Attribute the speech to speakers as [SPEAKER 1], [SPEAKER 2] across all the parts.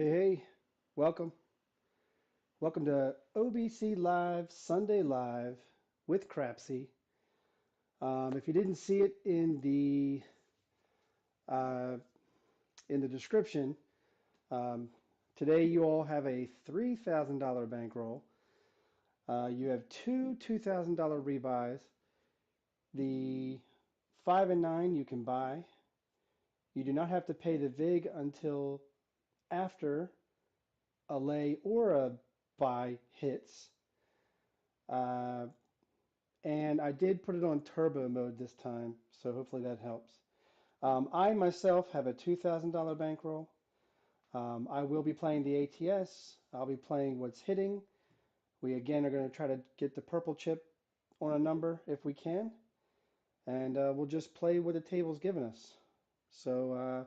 [SPEAKER 1] Hey, welcome. Welcome to OBC Live, Sunday Live with Crapsee. If you didn't see it uh, in the description, today you all have a $3,000 bankroll. You have two $2,000 rebuys. The 5 and 9 you can buy. You do not have to pay the VIG until after a lay or a buy hits. Uh, and I did put it on turbo mode this time, so hopefully that helps. I myself have a $2,000 bankroll. I will be playing the ATS. I'll be playing what's hitting. We again are going to try to get the purple chip on a number if we can, and we'll just play what the table's given us. So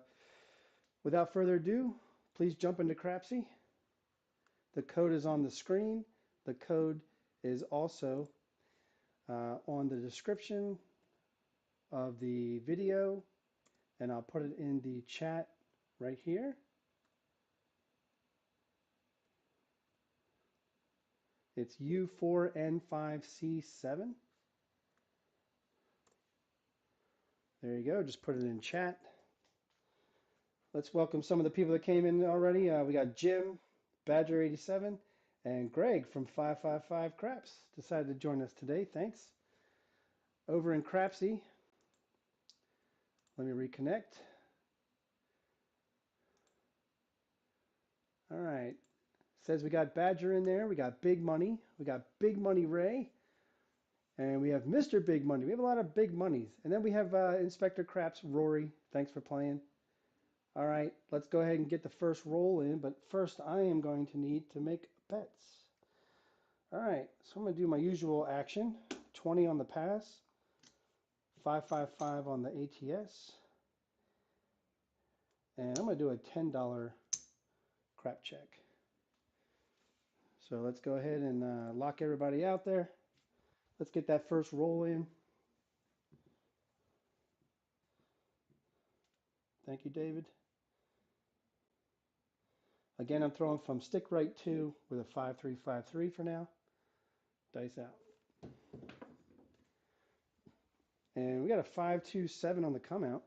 [SPEAKER 1] without further ado, please jump into Crapsee. The code is on the screen. The code is also on the description of the video, and I'll put it in the chat right here. It's U4N5C7. There you go, just put it in chat. Let's welcome some of the people that came in already. We got Jim, Badger87, and Greg from 555 Craps decided to join us today. Thanks. Over in Crapsee, let me reconnect. All right. Says we got Badger in there. We got Big Money. We got Big Money Ray. And we have Mr. Big Money. We have a lot of big monies. And then we have Inspector Craps, Rory. Thanks for playing. All right, let's go ahead and get the first roll in. But first, I am going to need to make bets. All right, so I'm going to do my usual action. 20 on the pass. 555 on the ATS. And I'm going to do a $10 crap check. So let's go ahead and lock everybody out there. Let's get that first roll in. Thank you, David. Again, I'm throwing from stick right 2 with a 5-3-5-3 for now. Dice out. And we got a 5-2-7 on the come out.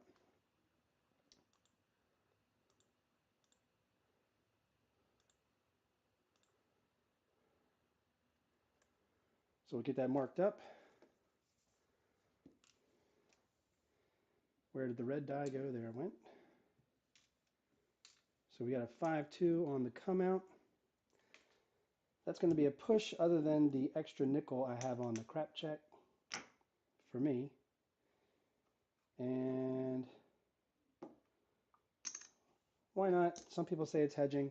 [SPEAKER 1] So we'll get that marked up. Where did the red die go? There it went. So we got a 5-2 on the come out. That's going to be a push other than the extra nickel I have on the crap check for me. And why not? Some people say it's hedging.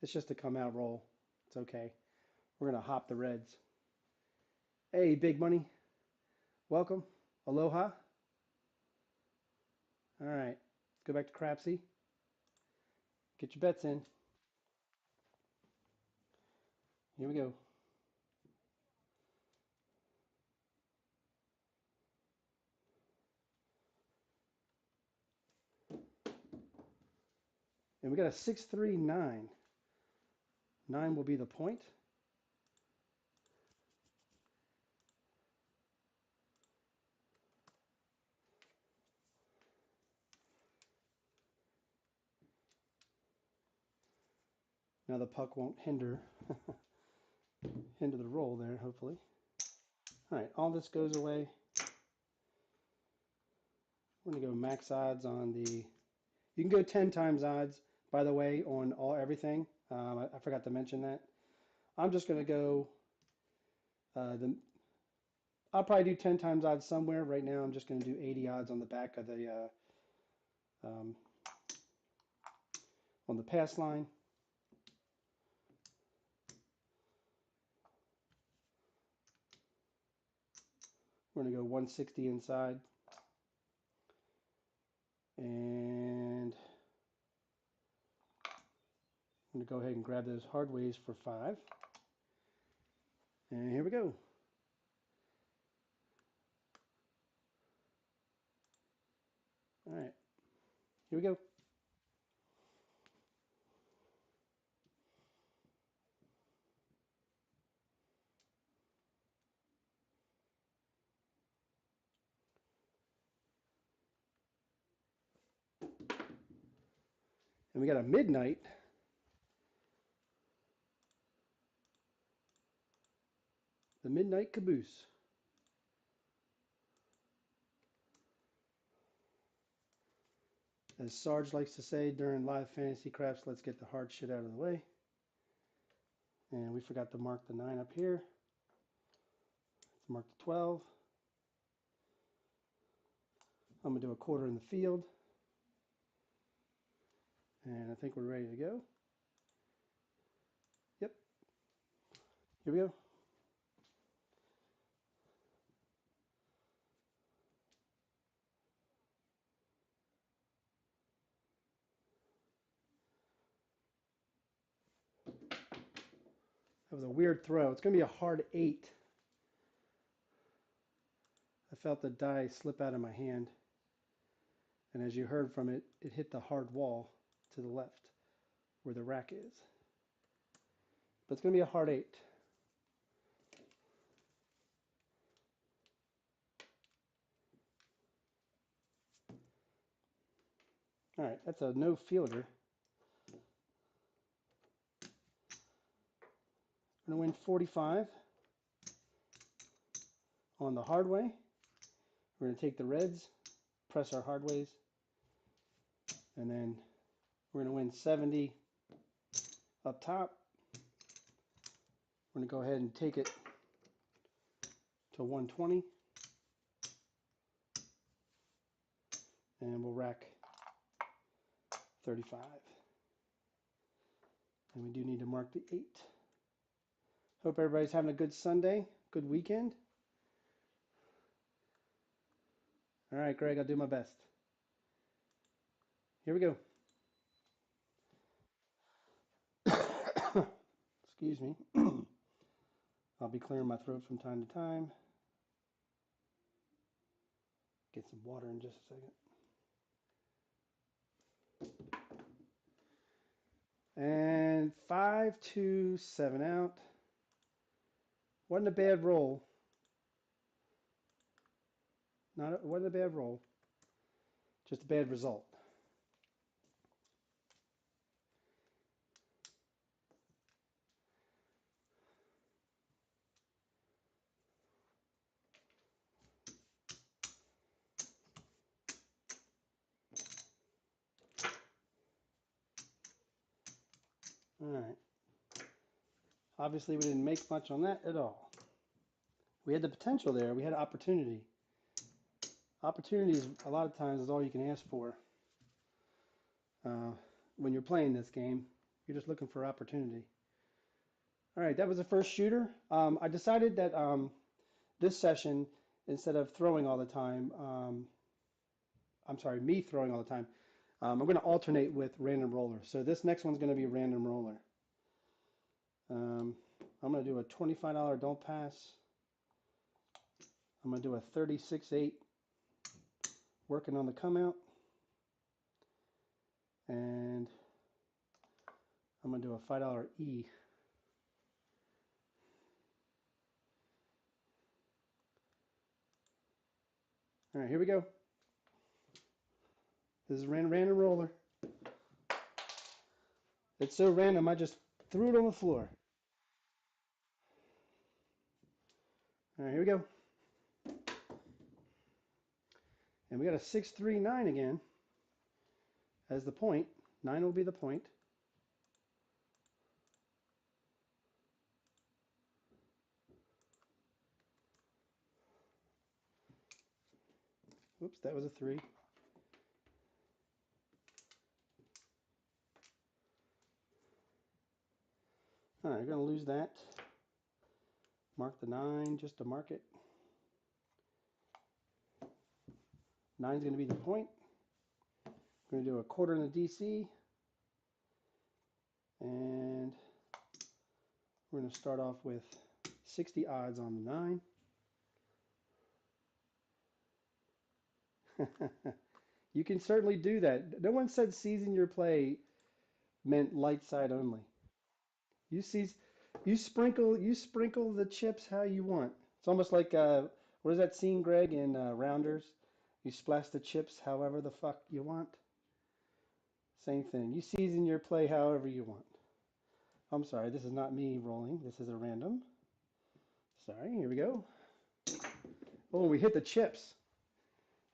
[SPEAKER 1] It's just a come out roll. It's okay. We're going to hop the reds. Hey, Big Money. Welcome. Aloha. All right. Let's go back to Crapsee. Get your bets in. Here we go. And we got a 6-3-9. 9 will be the point. Now the puck won't hinder the roll there, hopefully. All right, all this goes away. We're going to go max odds on the... You can go 10 times odds, by the way, on everything. I forgot to mention that. I'm just going to go... I'll probably do 10 times odds somewhere. Right now, I'm just going to do 80 odds on the back of the... on the pass line. We're going to go 160 inside. And I'm going to go ahead and grab those hard ways for 5. And here we go. All right, here we go. And we got a midnight. The midnight caboose. As Sarge likes to say during live fantasy craps, let's get the hard shit out of the way. And we forgot to mark the 9 up here. Let's mark the 12. I'm going to do a quarter in the field. And I think we're ready to go. Yep. Here we go. That was a weird throw. It's going to be a hard 8. I felt the die slip out of my hand. And as you heard from it, it hit the hard wall to the left where the rack is. But it's going to be a hard 8. All right, that's a no fielder. I'm going to win 45 on the hard way. We're going to take the reds, press our hard ways, and then we're going to win 70 up top. We're going to go ahead and take it to 120. And we'll rack 35. And we do need to mark the 8. Hope everybody's having a good Sunday, good weekend. All right, Greg, I'll do my best. Here we go. Excuse me. I'll be clearing my throat from time to time. Get some water in just a second. And 5, 2, 7 out. Wasn't a bad roll. Wasn't a bad roll. Just a bad result. All right. Obviously, we didn't make much on that at all. We had the potential there. We had opportunity. Opportunities, a lot of times, is all you can ask for. When you're playing this game, you're just looking for opportunity. All right, that was the first shooter. I decided that this session, instead of throwing all the time, me throwing all the time, I'm going to alternate with random roller. So this next one's going to be random roller. I'm going to do a $25 don't pass. I'm going to do a 36-8 working on the come out. And I'm going to do a $5 E. All right, here we go. This is random roller. It's so random, I just threw it on the floor. All right, here we go. And we got a 6-3-9 again as the point. 9 will be the point. Oops, that was a 3. All right, I'm going to lose that. Mark the 9 just to mark it. 9 is going to be the point. I'm going to do a quarter in the DC. And we're going to start off with 60 odds on the 9. You can certainly do that. No one said season your play meant light side only. You sprinkle the chips how you want. It's almost like what is that scene, Greg, in Rounders? You splash the chips however the fuck you want. Same thing. You season your play however you want. I'm sorry, this is not me rolling. This is a random. Sorry, here we go. Oh, we hit the chips.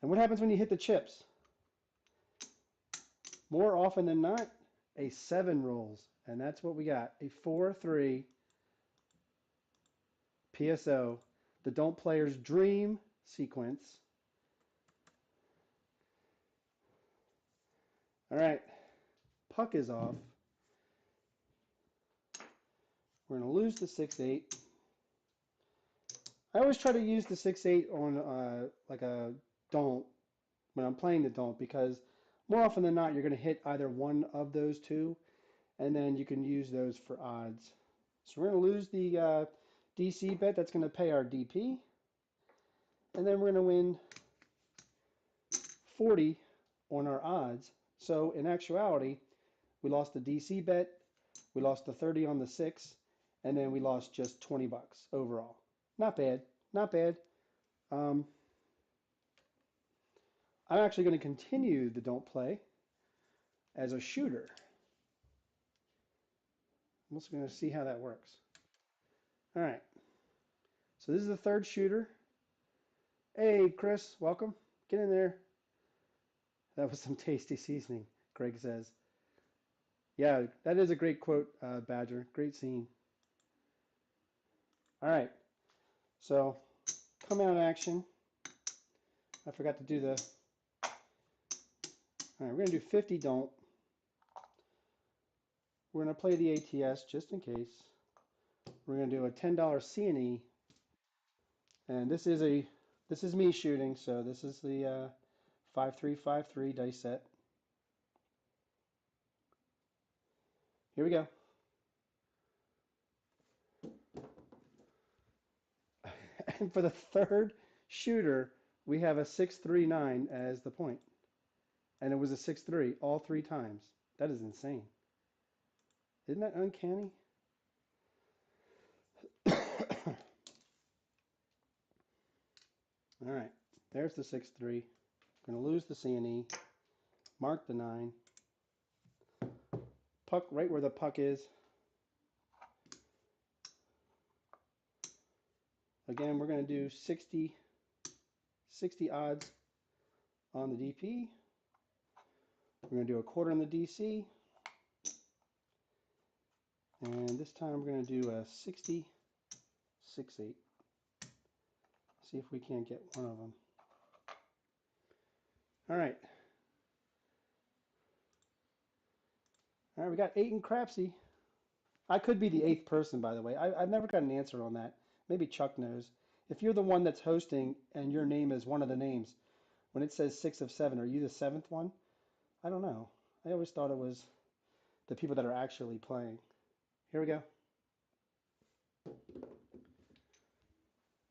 [SPEAKER 1] And what happens when you hit the chips? More often than not, a 7 rolls. And that's what we got. A 4-3 PSO. The Don't Player's Dream sequence. All right. Puck is off. We're going to lose the 6-8. I always try to use the 6-8 on like a don't when I'm playing the don't, because more often than not you're going to hit either one of those two, and then you can use those for odds. So we're going to lose the DC bet. That's going to pay our DP, and then we're going to win 40 on our odds. So in actuality, we lost the DC bet, we lost the 30 on the 6, and then we lost just 20 bucks overall. Not bad, not bad. I'm actually going to continue the don't play as a shooter. I'm also going to see how that works. All right. So this is the third shooter. Hey, Chris, welcome. Get in there. That was some tasty seasoning, Greg says. Yeah, that is a great quote, Badger. Great scene. All right. So come out action. I forgot to do the... All right, we're going to do 50 don't. We're going to play the ATS just in case. We're going to do a $10 C&E. And this is me shooting, so this is the 5353 dice set. Here we go. And for the third shooter, we have a 639 as the point. And it was a 6-3 all 3 times. That is insane. Isn't that uncanny? All right, there's the 6-3. Going to lose the C&E. Mark the 9. Puck right where the puck is. Again, we're going to do 60 odds on the DP. We're going to do a quarter on the DC. And this time we're going to do a 60-6-8. See if we can't get one of them. All right. All right, we got 8 in Crapsee. I could be the 8th person, by the way. I've never got an answer on that. Maybe Chuck knows. If you're the one that's hosting and your name is one of the names, when it says 6 of 7, are you the 7th one? I don't know. I always thought it was the people that are actually playing. Here we go.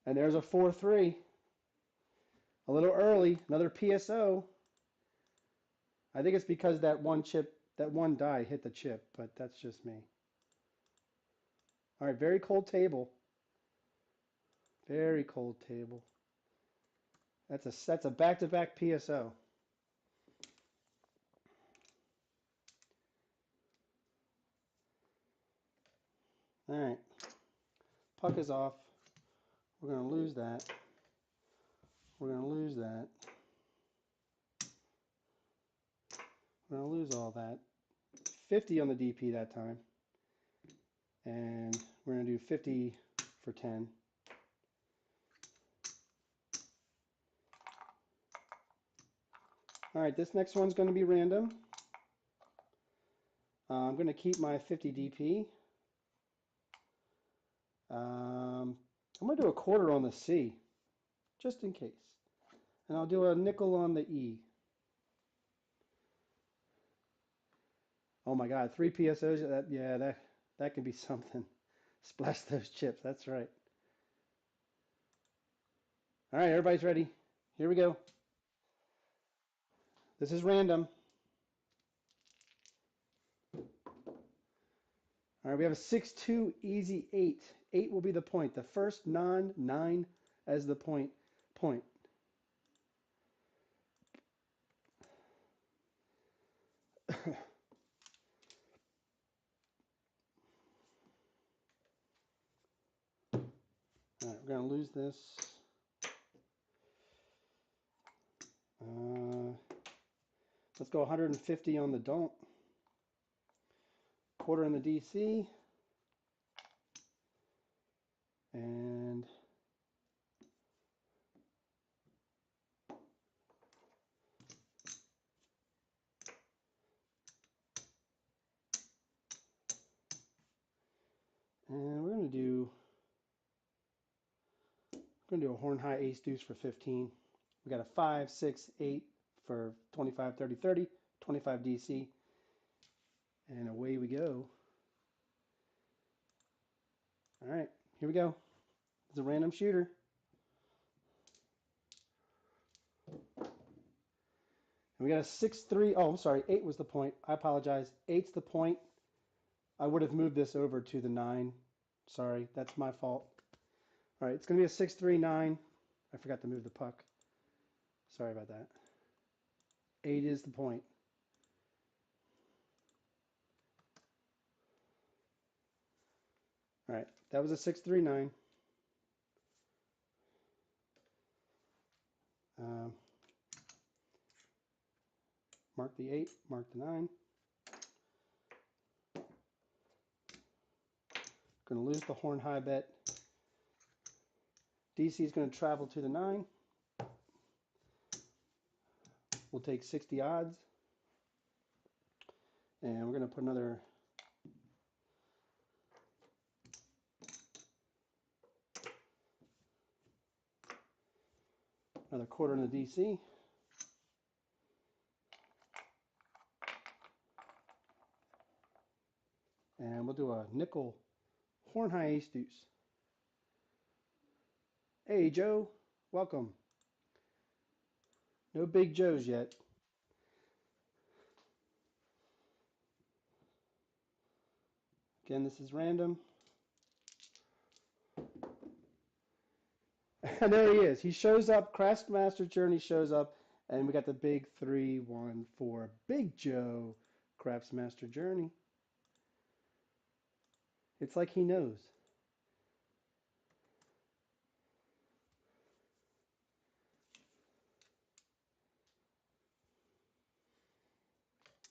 [SPEAKER 1] And there's a 4-3. A little early. Another PSO. I think it's because that one die hit the chip, but that's just me. All right, very cold table. Very cold table. That's a back-to-back PSO. All right. Puck is off. We're going to lose that. We're going to lose that. We're going to lose all that. 50 on the DP that time. And we're going to do 50 for 10. All right, this next one's going to be random. I'm going to keep my 50 DP. I'm going to do a quarter on the C, just in case. And I'll do a nickel on the E. Oh my God, 3 PSOs. That can be something. Splash those chips. That's right. All right, everybody's ready. Here we go. This is random. All right, we have a 6-2 easy 8. 8 will be the point. The first non-9 as the point. All right, we're going to lose this. Let's go 150 on the don't. Quarter in the DC. And we're going to do a horn high ace deuce for 15. We got a 5, 6, 8 for 25, 30, 30, 25 DC. And away we go. All right, here we go. It's a random shooter. And we got a 6, 3. Oh, I'm sorry. 8 was the point. I apologize. 8's the point. I would have moved this over to the 9. Sorry, that's my fault. All right, it's going to be a 6, 3, 9. I forgot to move the puck. Sorry about that. 8 is the point. All right, that was a 6, 3, 9. Mark the 8, mark the 9. Going to lose the horn high bet. DC is going to travel to the 9. We'll take 60 odds. And we're going to put another quarter in the DC. And we'll do a nickel horn high ace deuce. Hey Joe, welcome. No big Joes yet. Again, this is random. And there he is. He shows up. Craftsmaster Journey shows up. And we got the big 3, 1, 4. Big Joe. Craftsmaster Journey. It's like he knows.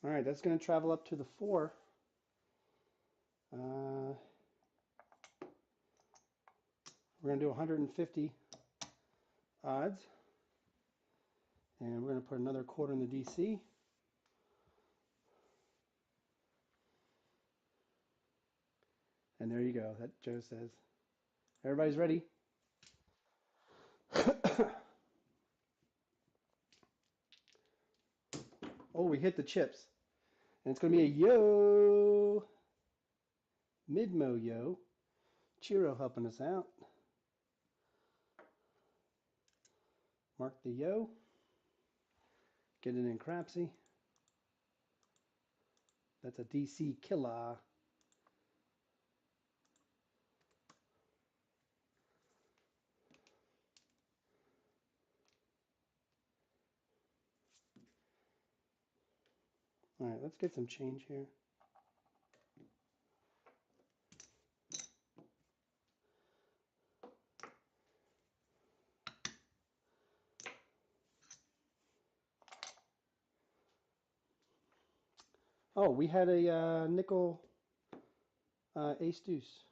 [SPEAKER 1] All right, that's going to travel up to the 4. We're going to do 150 odds. And we're going to put another quarter in the DC. And there you go. That Joe says. Everybody's ready? Oh, we hit the chips. And it's going to be a yo. Midmo yo. Chiro helping us out. Mark the yo. Get it in Crapsee. That's a DC killer. All right, let's get some change here. Oh, we had a nickel ace deuce.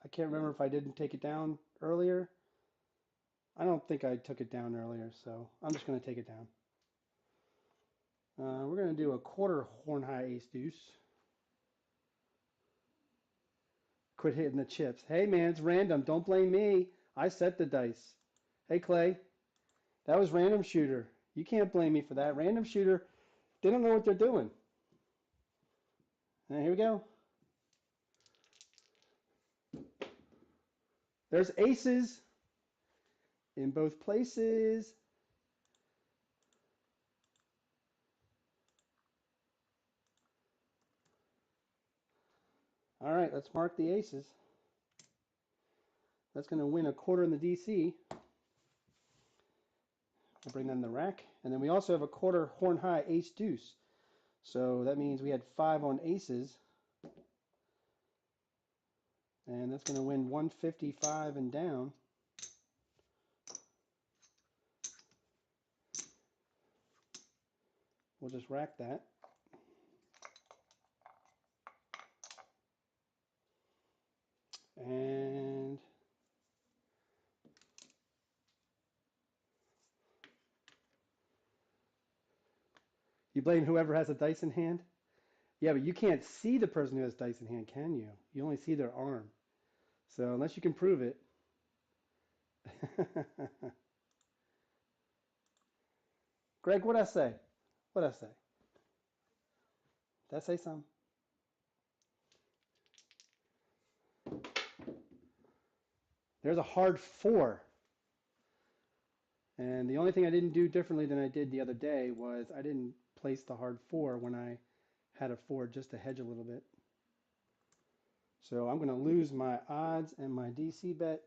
[SPEAKER 1] I can't remember if I didn't take it down earlier. I don't think I took it down earlier, so I'm just going to take it down. We're going to do a quarter horn high ace deuce. Quit hitting the chips. Hey man, it's random. Don't blame me. I set the dice. Hey Clay, that was random shooter. You can't blame me for that. Random shooter, they don't know what they're doing. And here we go. There's aces in both places. All right, let's mark the aces. That's going to win a quarter in the DC. I'll bring that in the rack. And then we also have a quarter horn high ace deuce. So that means we had 5 on aces. And that's going to win 155 and down. We'll just rack that. And you blame whoever has a dice in hand? Yeah, but you can't see the person who has dice in hand, can you? You only see their arm. So unless you can prove it. Greg, what'd I say? What'd I say? Did I say something? There's a hard 4. And the only thing I didn't do differently than I did the other day was I didn't place the hard 4 when I had a 4 just to hedge a little bit. So I'm going to lose my odds and my DC bet.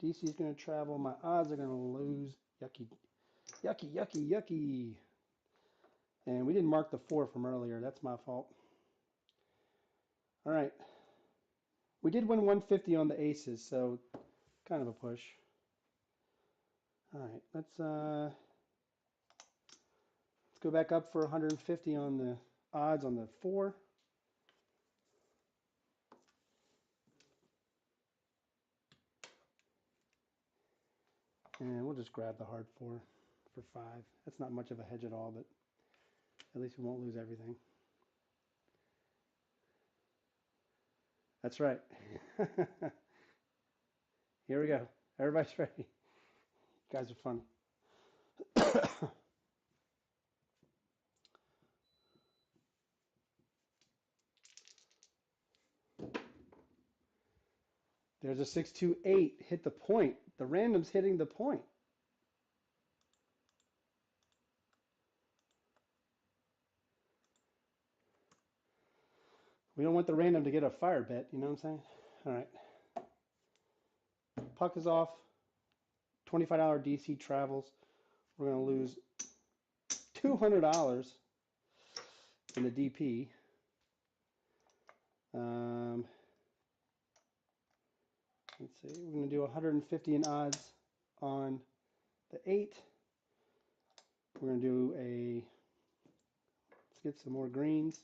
[SPEAKER 1] DC is going to travel. My odds are going to lose. Yucky, yucky, yucky, yucky. And we didn't mark the 4 from earlier. That's my fault. All right. We did win 150 on the aces, so kind of a push. All right, let's go back up for 150 on the odds on the 4. And we'll just grab the hard 4 for 5. That's not much of a hedge at all, but at least we won't lose everything. That's right. Here we go. Everybody's ready. You guys are funny. There's a 628. Hit the point. The random's hitting the point. We don't want the random to get a fire bet, you know what I'm saying? All right. Puck is off. $25 DC travels. We're going to lose $200 in the DP. Let's see. We're going to do 150 in odds on the 8. We're going to do a, let's get some more greens.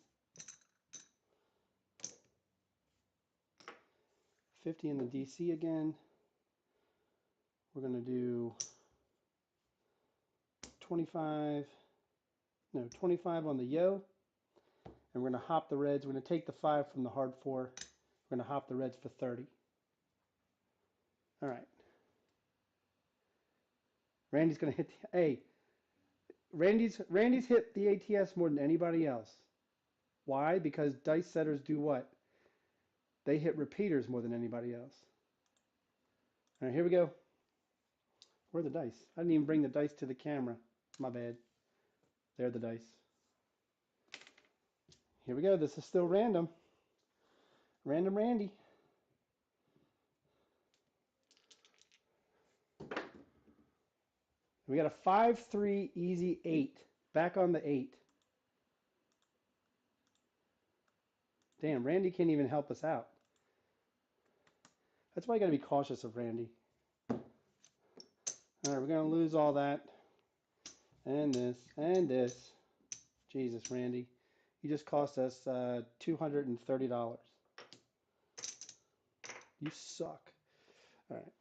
[SPEAKER 1] 50 in the DC again. We're going to do 25 on the yo. And we're going to hop the reds. We're going to take the 5 from the hard 4. We're going to hop the reds for 30. All right. Randy's going to hit the, hey, Randy's hit the ATS more than anybody else. Why? Because dice setters do what? They hit repeaters more than anybody else. All right, here we go. Where are the dice? I didn't even bring the dice to the camera. My bad. There are the dice. Here we go. This is still random. Random Randy. We got a 5-3 easy 8. Back on the 8. Damn, Randy can't even help us out. That's why you got to be cautious of Randy. All right, we're going to lose all that. And this. And this. Jesus, Randy. You just cost us $230. You suck. All right.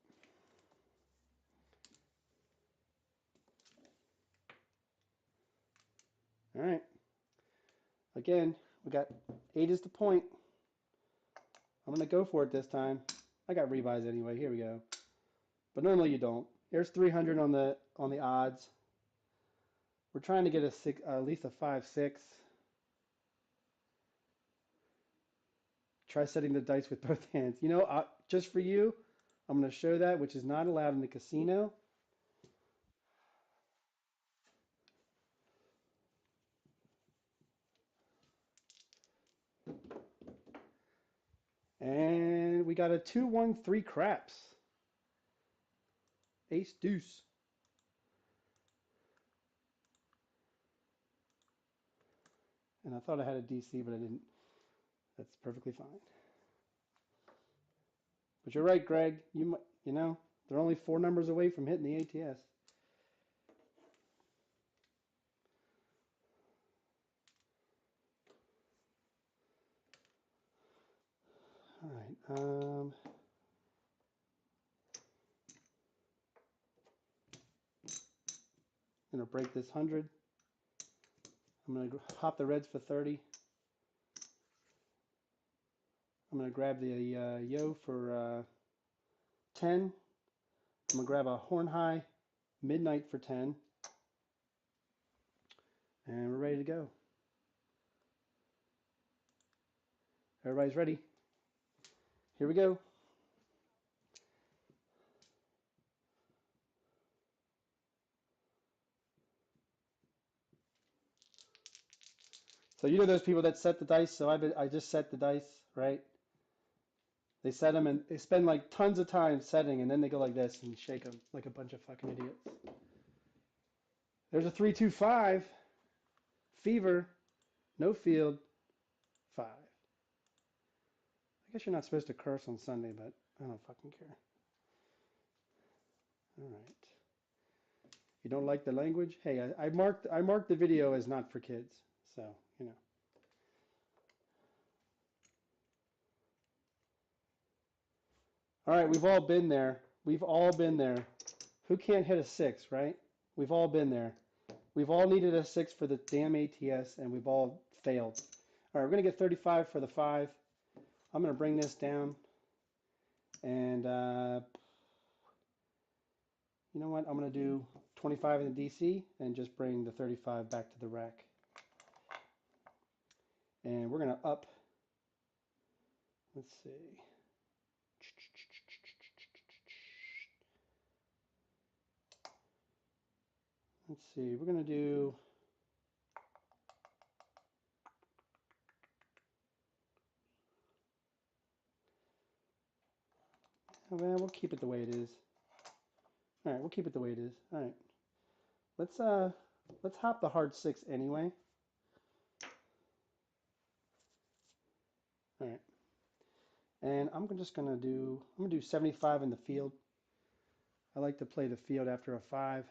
[SPEAKER 1] All right. Again, we got 8 is the point. I'm going to go for it this time. I got rebuys anyway. Here we go. But normally you don't. There's 300 on the odds. We're trying to get a 6, at least a 5-6. Try setting the dice with both hands. You know, just for you, I'm going to show that, which is not allowed in the casino. And we got a 2-1-3 craps. Ace deuce. And I thought I had a DC, but I didn't. That's perfectly fine. But you're right, Greg. You know, they're only 4 numbers away from hitting the ATS. All right. I'm gonna break this 100. I'm gonna hop the reds for 30. I'm gonna grab the yo for 10. I'm gonna grab a horn high midnight for 10. And we're ready to go. Everybody's ready. Here we go. So you know those people that set the dice. So I just set the dice, right? They set them and they spend like tons of time setting, and then they go like this and shake them like a bunch of fucking idiots. There's a 3-2-5. Fever. No field. 5. I guess you're not supposed to curse on Sunday, but I don't fucking care. All right. You don't like the language? Hey, I marked the video as not for kids, so you know. All right, we've all been there. We've all been there. Who can't hit a 6, right? We've all been there. We've all needed a 6 for the damn ATS, and we've all failed. All right, we're going to get 35 for the 5. I'm going to bring this down. And you know what? I'm going to do 25 in the DC and just bring the 35 back to the rack. And we're going to up. Let's see. Let's see. We're going to do... Well, we'll keep it the way it is. All right, we'll keep it the way it is. All right. Let's hop the hard 6 anyway. All right. And I'm gonna do 75 in the field. I like to play the field after a 5.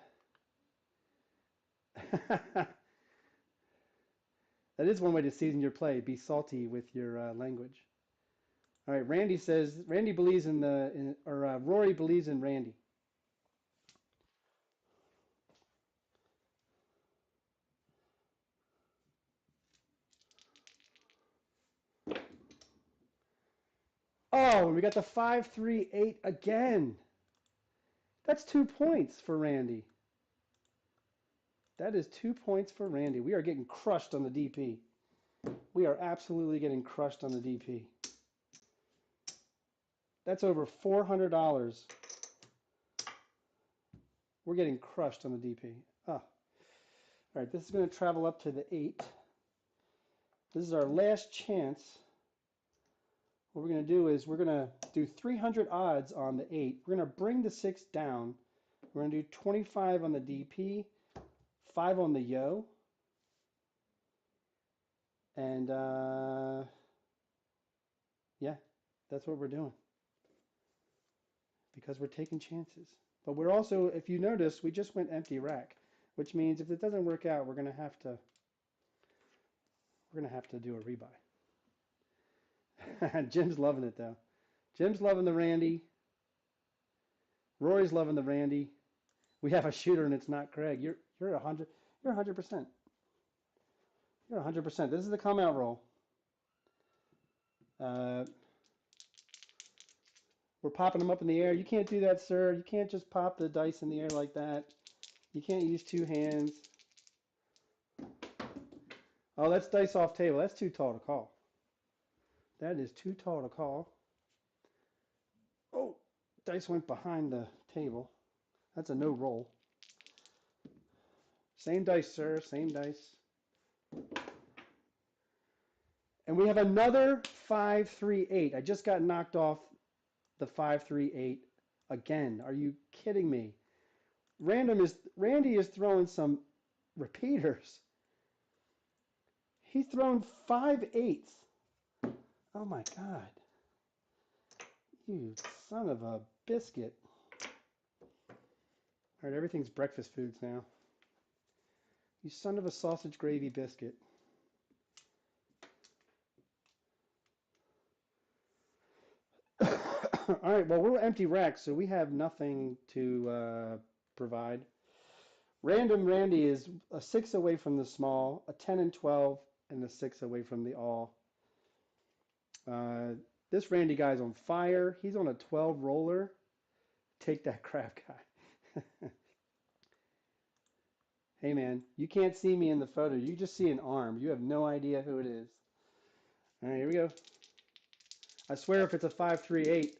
[SPEAKER 1] That is one way to season your play. Be salty with your language. All right, Randy says Randy believes Rory believes in Randy. Oh, we got the 5-3-8 again. That's 2 points for Randy. That is 2 points for Randy. We are getting crushed on the DP. We are absolutely getting crushed on the DP. That's over $400. We're getting crushed on the DP. Oh. All right, this is going to travel up to the 8. This is our last chance. What we're going to do is we're going to do 300 odds on the 8. We're going to bring the 6 down. We're going to do 25 on the DP, 5 on the yo. And yeah, that's what we're doing. Because we're taking chances. But we're also, if you notice, we just went empty rack, which means if it doesn't work out, we're going to have to do a rebuy. Jim's loving it though. Jim's loving the Randy. Rory's loving the Randy. We have a shooter and it's not Craig. You're 100%. You're 100%. You're 100%. This is the come out roll. We're popping them up in the air. You can't do that, sir. You can't just pop the dice in the air like that. You can't use 2 hands. Oh, that's dice off table. That's too tall to call. That is too tall to call. Oh, dice went behind the table. That's a no roll. Same dice, sir. Same dice. And we have another 5-3-8. I just got knocked off the 5-3-8 again. Are you kidding me? Randy is throwing some repeaters. He's thrown 5 8s. Oh my God. You son of a biscuit. All right, everything's breakfast foods now. You son of a sausage gravy biscuit. All right, well, we're empty racks, so we have nothing to provide. Random Randy is a 6 away from the small, a 10 and 12, and a 6 away from the all. This Randy guy's on fire. He's on a 12 roller. Take that crap, guy. Hey, man, you can't see me in the photo. You just see an arm. You have no idea who it is. All right, here we go. I swear if it's a 5.38,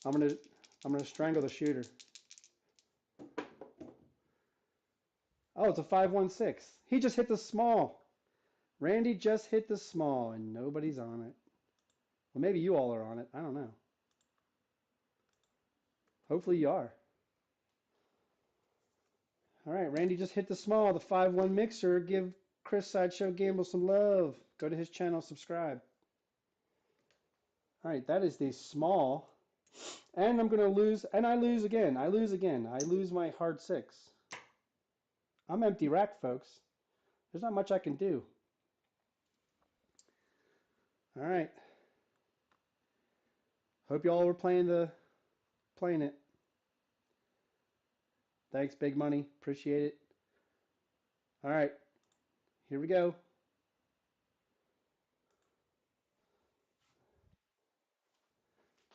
[SPEAKER 1] I'm gonna strangle the shooter. Oh, it's a 5.16. He just hit the small. Randy just hit the small, and nobody's on it. Well, maybe you all are on it. I don't know. Hopefully you are. All right, Randy just hit the small, the 5-1 mixer. Give Chris Sideshow Gamble some love. Go to his channel, subscribe. All right, that is the small. And I'm going to lose, and I lose again. I lose again. I lose my hard 6. I'm empty rack, folks. There's not much I can do. All right. Hope y'all were playing it. Thanks, Big Money. Appreciate it. All right. Here we go.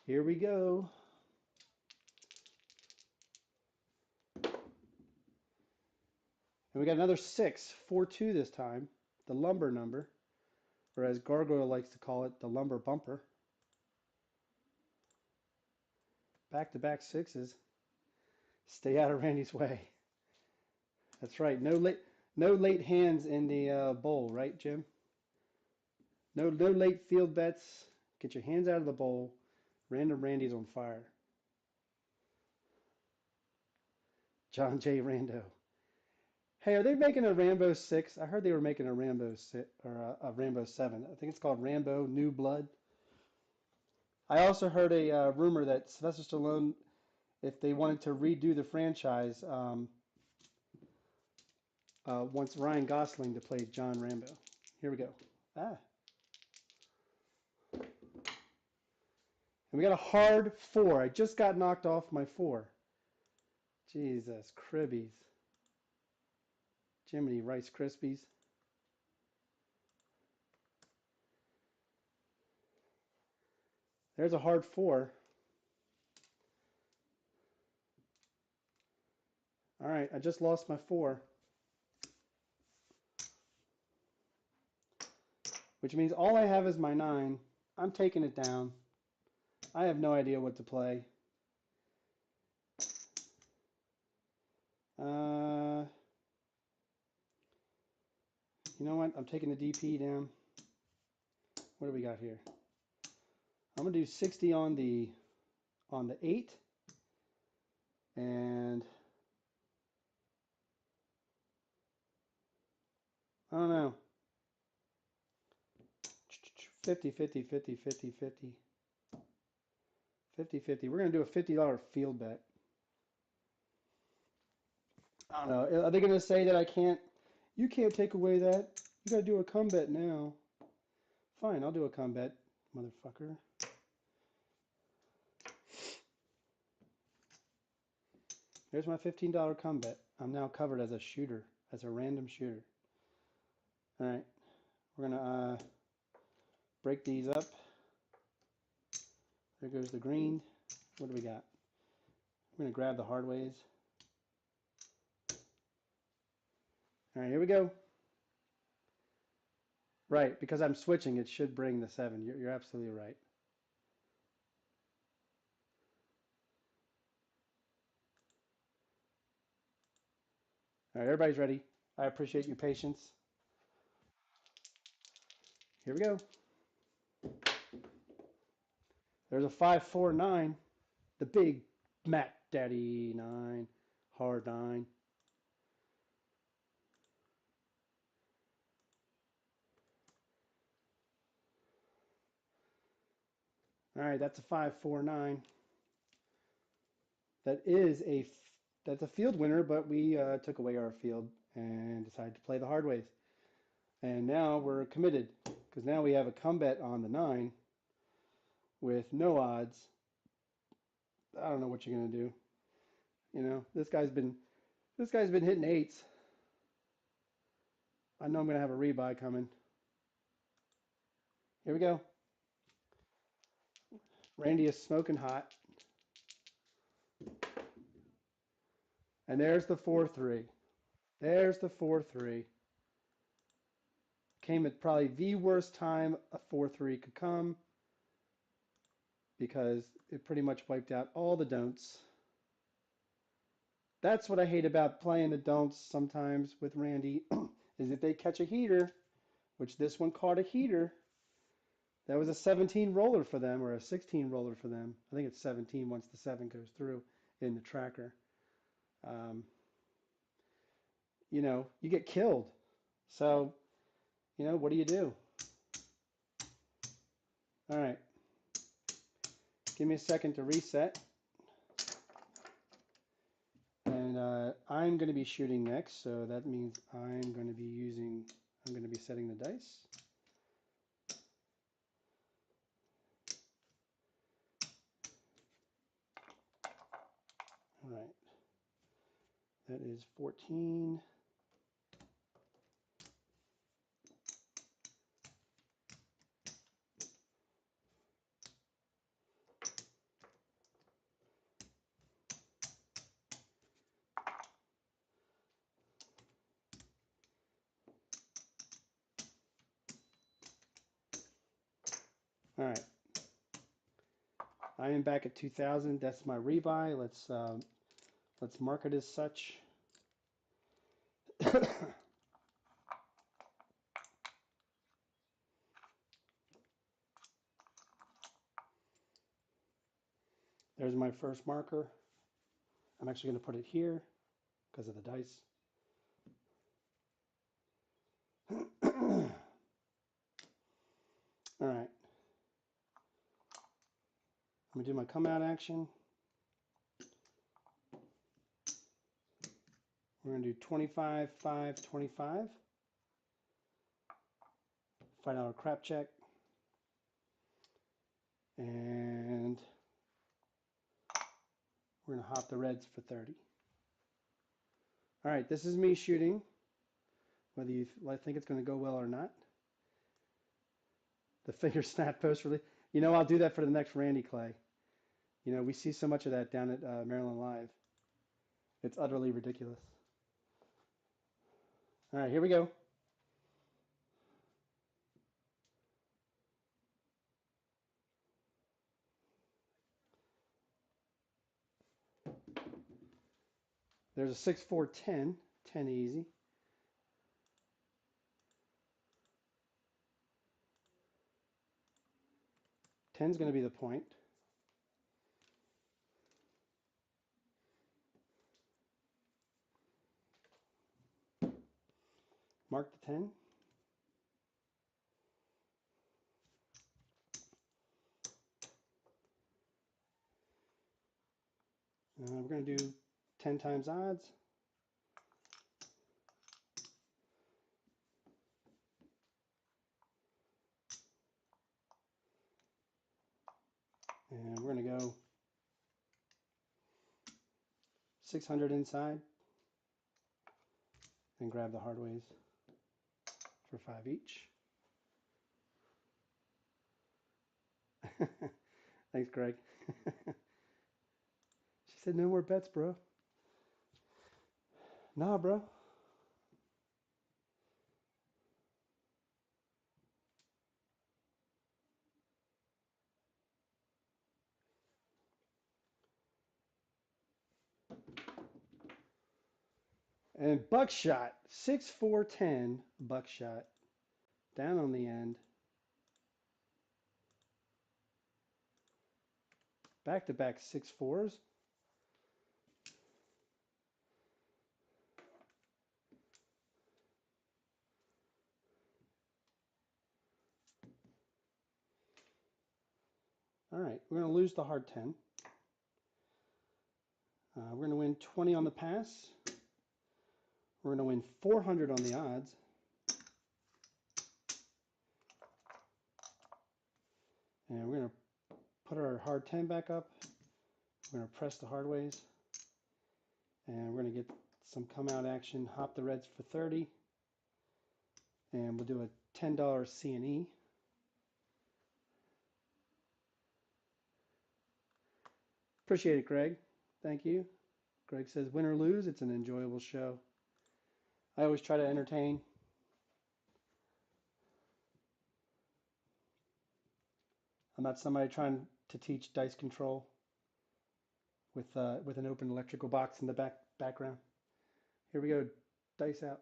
[SPEAKER 1] Here we go. And we got another 6, 4-2 this time. The lumber number, or as Gargoyle likes to call it, the lumber bumper. Back-to-back 6s. Stay out of Randy's way. That's right. No late hands in the bowl, right, Jim? No late field bets. Get your hands out of the bowl. Random Randy's on fire. John J. Rando. Hey, are they making a Rambo 6? I heard they were making a Rambo 6 or a Rambo 7. I think it's called Rambo New Blood. I also heard a rumor that Sylvester Stallone, if they wanted to redo the franchise, wants Ryan Gosling to play John Rambo. Here we go. Ah. And we got a hard 4. I just got knocked off my 4. Jesus, Cribbies. Jiminy Rice Krispies. There's a hard 4. All right, I just lost my 4. Which means all I have is my 9. I'm taking it down. I have no idea what to play. You know what? I'm taking the DP down. What do we got here? I'm gonna do 60 on the 8, and I don't know. 50, 50, 50, 50, 50. 50, 50. We're gonna do a $50 field bet. I don't know. Are they gonna say that I can't? You can't take away that. You gotta do a come bet now. Fine, I'll do a come bet, motherfucker. There's my $15 come bet. I'm now covered as a shooter, as a random shooter. All right, we're gonna break these up. There goes the green. What do we got? We're gonna grab the hard ways. All right, here we go. Right, because I'm switching, it should bring the 7. You're absolutely right. All right, everybody's ready. I appreciate your patience. Here we go. There's a 5-4-9. The big Mac Daddy 9. Hard 9. All right, that's a 549. That's a field winner, but we took away our field and decided to play the hard ways. And now we're committed because now we have a come bet on the 9 with no odds. I don't know what you're gonna do. You know, this guy's been hitting 8s. I know I'm gonna have a rebuy coming. Here we go. Randy is smoking hot. And there's the 4-3. There's the 4-3. Came at probably the worst time a 4-3 could come because it pretty much wiped out all the don'ts. That's what I hate about playing the don'ts sometimes with Randy, is if they catch a heater, which this one caught a heater. That was a 17 roller for them, or a 16 roller for them. I think it's 17 once the 7 goes through in the tracker. You know, you get killed. So, you know, what do you do? All right. Give me a second to reset. And I'm going to be shooting next, so that means I'm going to be setting the dice. All right. That is 14. All right. I am back at 2,000. That's my rebuy. Let's mark it as such. There's my first marker. I'm actually going to put it here because of the dice. All right. I'm going to do my come out action. We're going to do 25, 5, 25. Find out a crap check. And we're going to hop the reds for 30. All right, this is me shooting, whether you think it's going to go well or not. The finger snap post release. You know, I'll do that for the next Randy Clay. You know, we see so much of that down at Maryland Live. It's utterly ridiculous. All right, here we go. There's a 6, 4, 10. 10 easy. 10's going to be the point. Mark the 10. We're going to do 10 times odds. And we're going to go 600 inside and grab the hardways for 5 each. Thanks, Greg. She said, no more bets, bro. Nah, bro. And buckshot, 6, 4, 10, buckshot. Down on the end. Back-to-back 6 4s. All right, we're going to lose the hard 10. We're going to win 20 on the pass. We're going to win 400 on the odds. And we're going to put our hard 10 back up. We're going to press the hard ways. And we're going to get some come out action. Hop the reds for 30. And we'll do a $10 C&E. Appreciate it, Greg. Thank you. Greg says, win or lose, it's an enjoyable show. I always try to entertain. I'm not somebody trying to teach dice control with an open electrical box in the background. Here we go, dice out.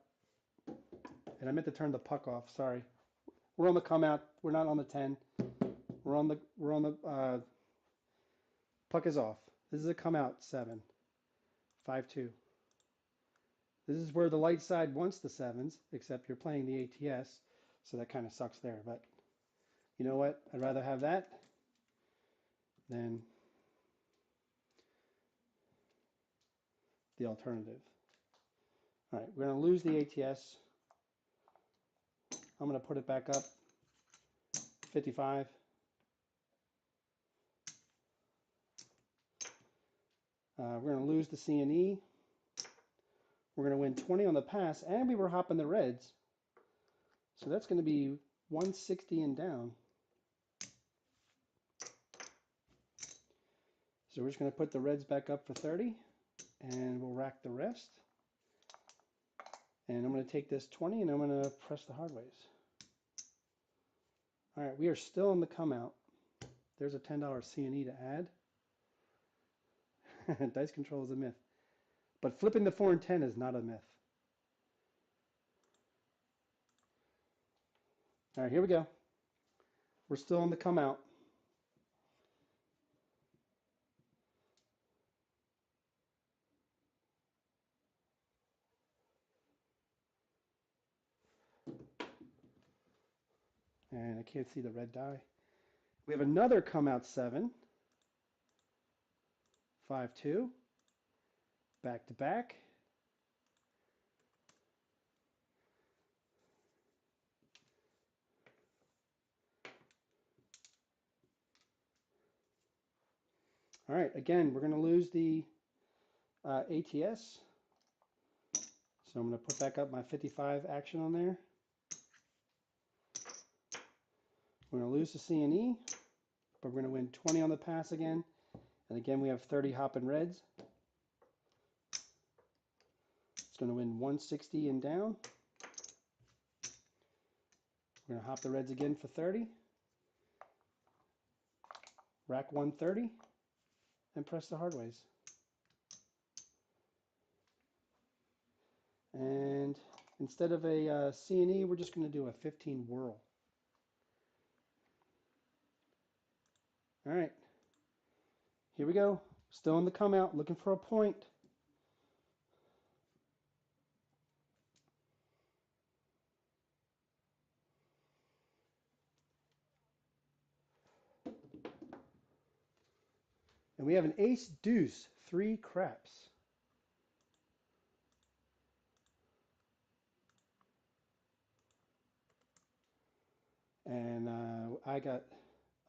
[SPEAKER 1] And I meant to turn the puck off. Sorry. We're on the come out. We're not on the 10. We're on the puck is off. This is a come out 7. 5-2. This is where the light side wants the 7s, except you're playing the ATS, so that kind of sucks there. But you know what? I'd rather have that than the alternative. All right, we're going to lose the ATS. I'm going to put it back up. 55. We're going to lose the C&E. We're going to win 20 on the pass, and we were hopping the reds. So that's going to be 160 and down. So we're just going to put the reds back up for 30, and we'll rack the rest. And I'm going to take this 20, and I'm going to press the hard ways. All right, we are still in the come out. There's a $10 C&E to add. Dice control is a myth. But flipping the 4 and 10 is not a myth. All right, here we go. We're still on the come out. And I can't see the red die. We have another come out 7. 5-2. Back to back. All right, again, we're going to lose the ATS. So I'm going to put back up my 55 action on there. We're going to lose the C&E, but we're going to win 20 on the pass again. And again, we have 30 hopping reds. It's going to win 160 and down. We're going to hop the reds again for 30. Rack 130 and press the hard ways. And instead of a C&E, we're just going to do a 15 whirl. All right, here we go. Still in the come out, looking for a point. And we have an ace deuce, 3 craps. And I got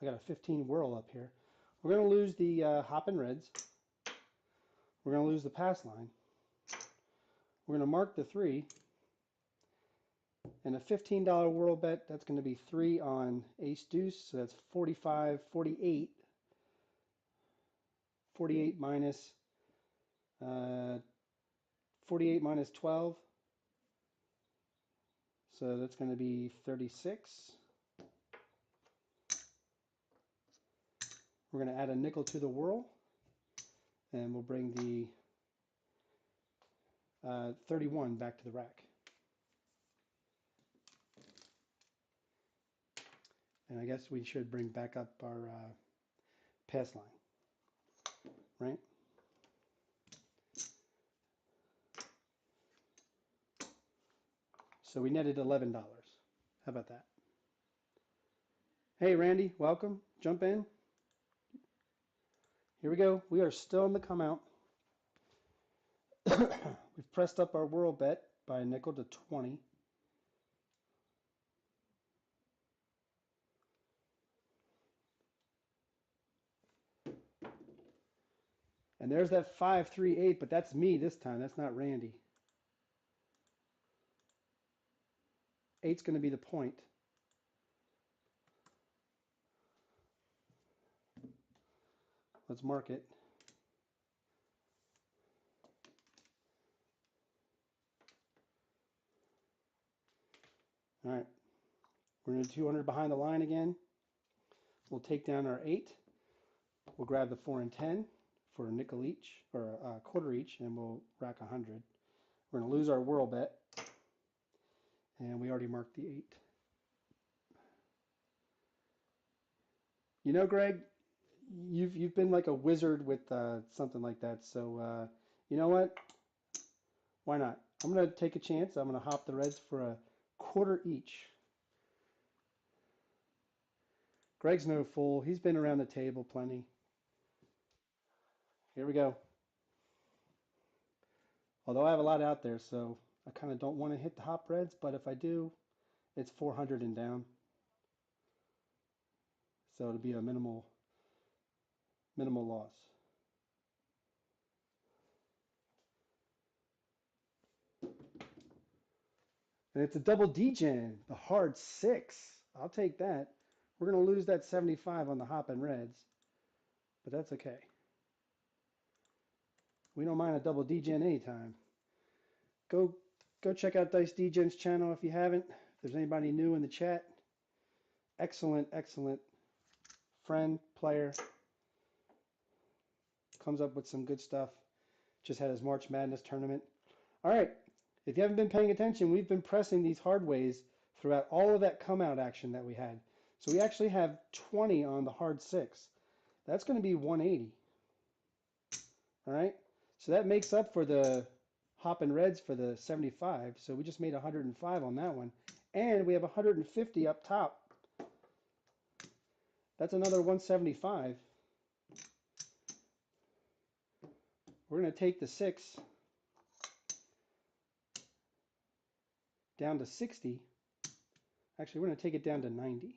[SPEAKER 1] a 15 whirl up here. We're going to lose the hopping reds. We're going to lose the pass line. We're going to mark the 3. And a $15 whirl bet, that's going to be 3 on ace deuce. So that's 45, 48. 48 minus 12. So that's going to be 36. We're going to add a nickel to the whirl, and we'll bring the 31 back to the rack. And I guess we should bring back up our pass line, right? So we netted $11. How about that? Hey, Randy, welcome. Jump in. Here we go. We are still in the come out. We've pressed up our world bet by a nickel to 20. And there's that 538, but that's me this time. That's not Randy. 8's going to be the point. Let's mark it. All right. We're going to 200 behind the line again. We'll take down our 8. We'll grab the 4 and 10 for a nickel each, or a quarter each, and we'll rack 100. We're going to lose our world bet. And we already marked the 8. You know, Greg, you've been like a wizard with something like that. So you know what? Why not? I'm gonna take a chance. I'm gonna hop the reds for a quarter each. Greg's no fool. He's been around the table plenty. Here we go. Although I have a lot out there, so I kind of don't want to hit the hop reds, but if I do, it's 400 and down. So it'll be a minimal loss. And it's a double degen, the hard 6. I'll take that. We're going to lose that 75 on the hop and reds, but that's okay. We don't mind a double degen anytime. Go check out Dice Degen's channel if you haven't. If there's anybody new in the chat, excellent friend, player. Comes up with some good stuff. Just had his March Madness tournament. All right, if you haven't been paying attention, we've been pressing these hard ways throughout all of that come out action that we had. So we actually have 20 on the hard 6. That's going to be 180. All right, so that makes up for the hop and reds for the 75. So we just made 105 on that one. And we have 150 up top. That's another 175. We're going to take the 6 down to 60. Actually, we're going to take it down to 90.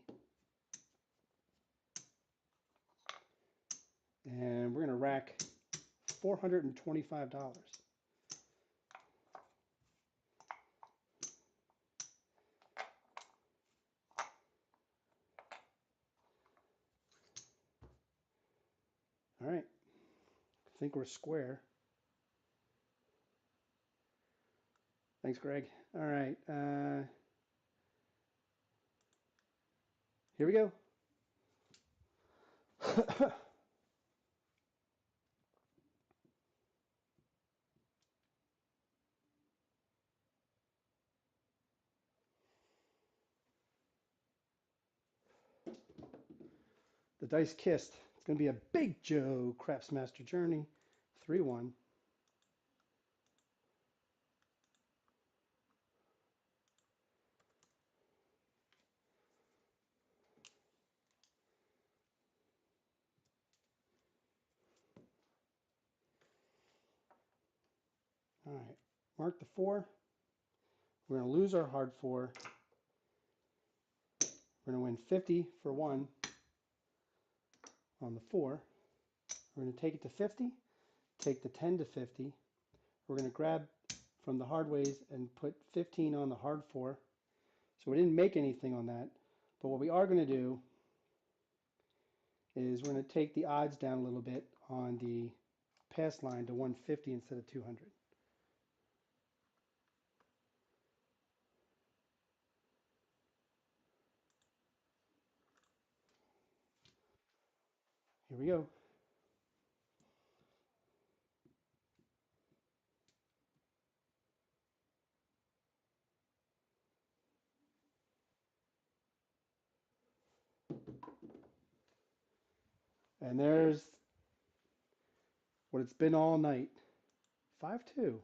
[SPEAKER 1] And we're going to rack $425. All right. I think we're square. Thanks, Greg. All right. Here we go. The dice kissed. It's going to be a Big Joe Craps Master Journey 3-1. All right, mark the 4. We're going to lose our hard 4. We're going to win 50 for 1 on the 4. We're going to take it to 50, take the 10 to 50. We're going to grab from the hard ways and put 15 on the hard 4. So we didn't make anything on that. But what we are going to do is we're going to take the odds down a little bit on the pass line to 150 instead of 200. Here we go. And there's what it's been all night. 5-2.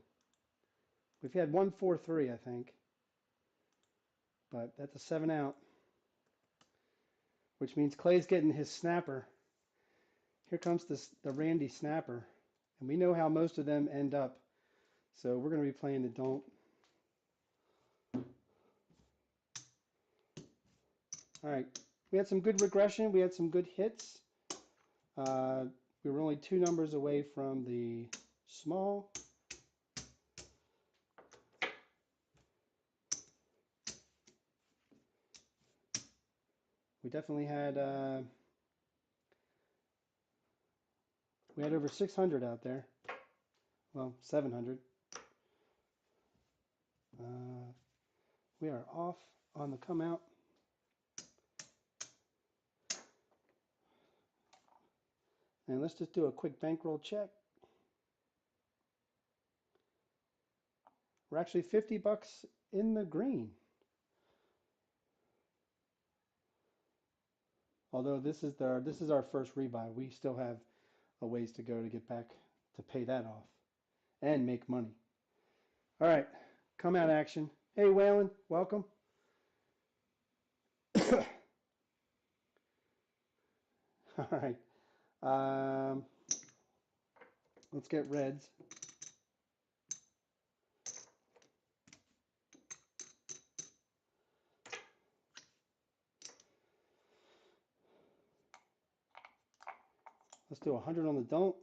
[SPEAKER 1] We've had 1-4-3, I think. But that's a 7 out. Which means Clay's getting his snapper. Here comes the Randy Snapper. And we know how most of them end up. So we're going to be playing the don't. All right. We had some good regression. We had some good hits. We were only 2 numbers away from the small. We definitely had we had over 600 out there. Well, 700. We are off on the come out. And let's just do a quick bankroll check. We're actually 50 bucks in the green. Although this is our first rebuy. We still have a ways to go to get back to pay that off and make money. All right, come out action. Hey, Waylon, welcome. All right. Let's get reds. Let's do 100 on the don't.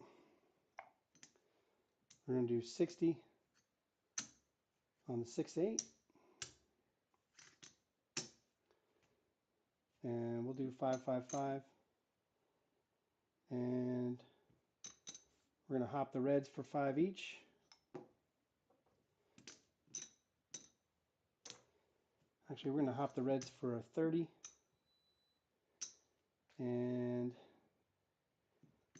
[SPEAKER 1] We're going to do 60 on the 6-8. And we'll do 5-5-5. And we're going to hop the reds for 5 each. Actually, we're going to hop the reds for a 30. And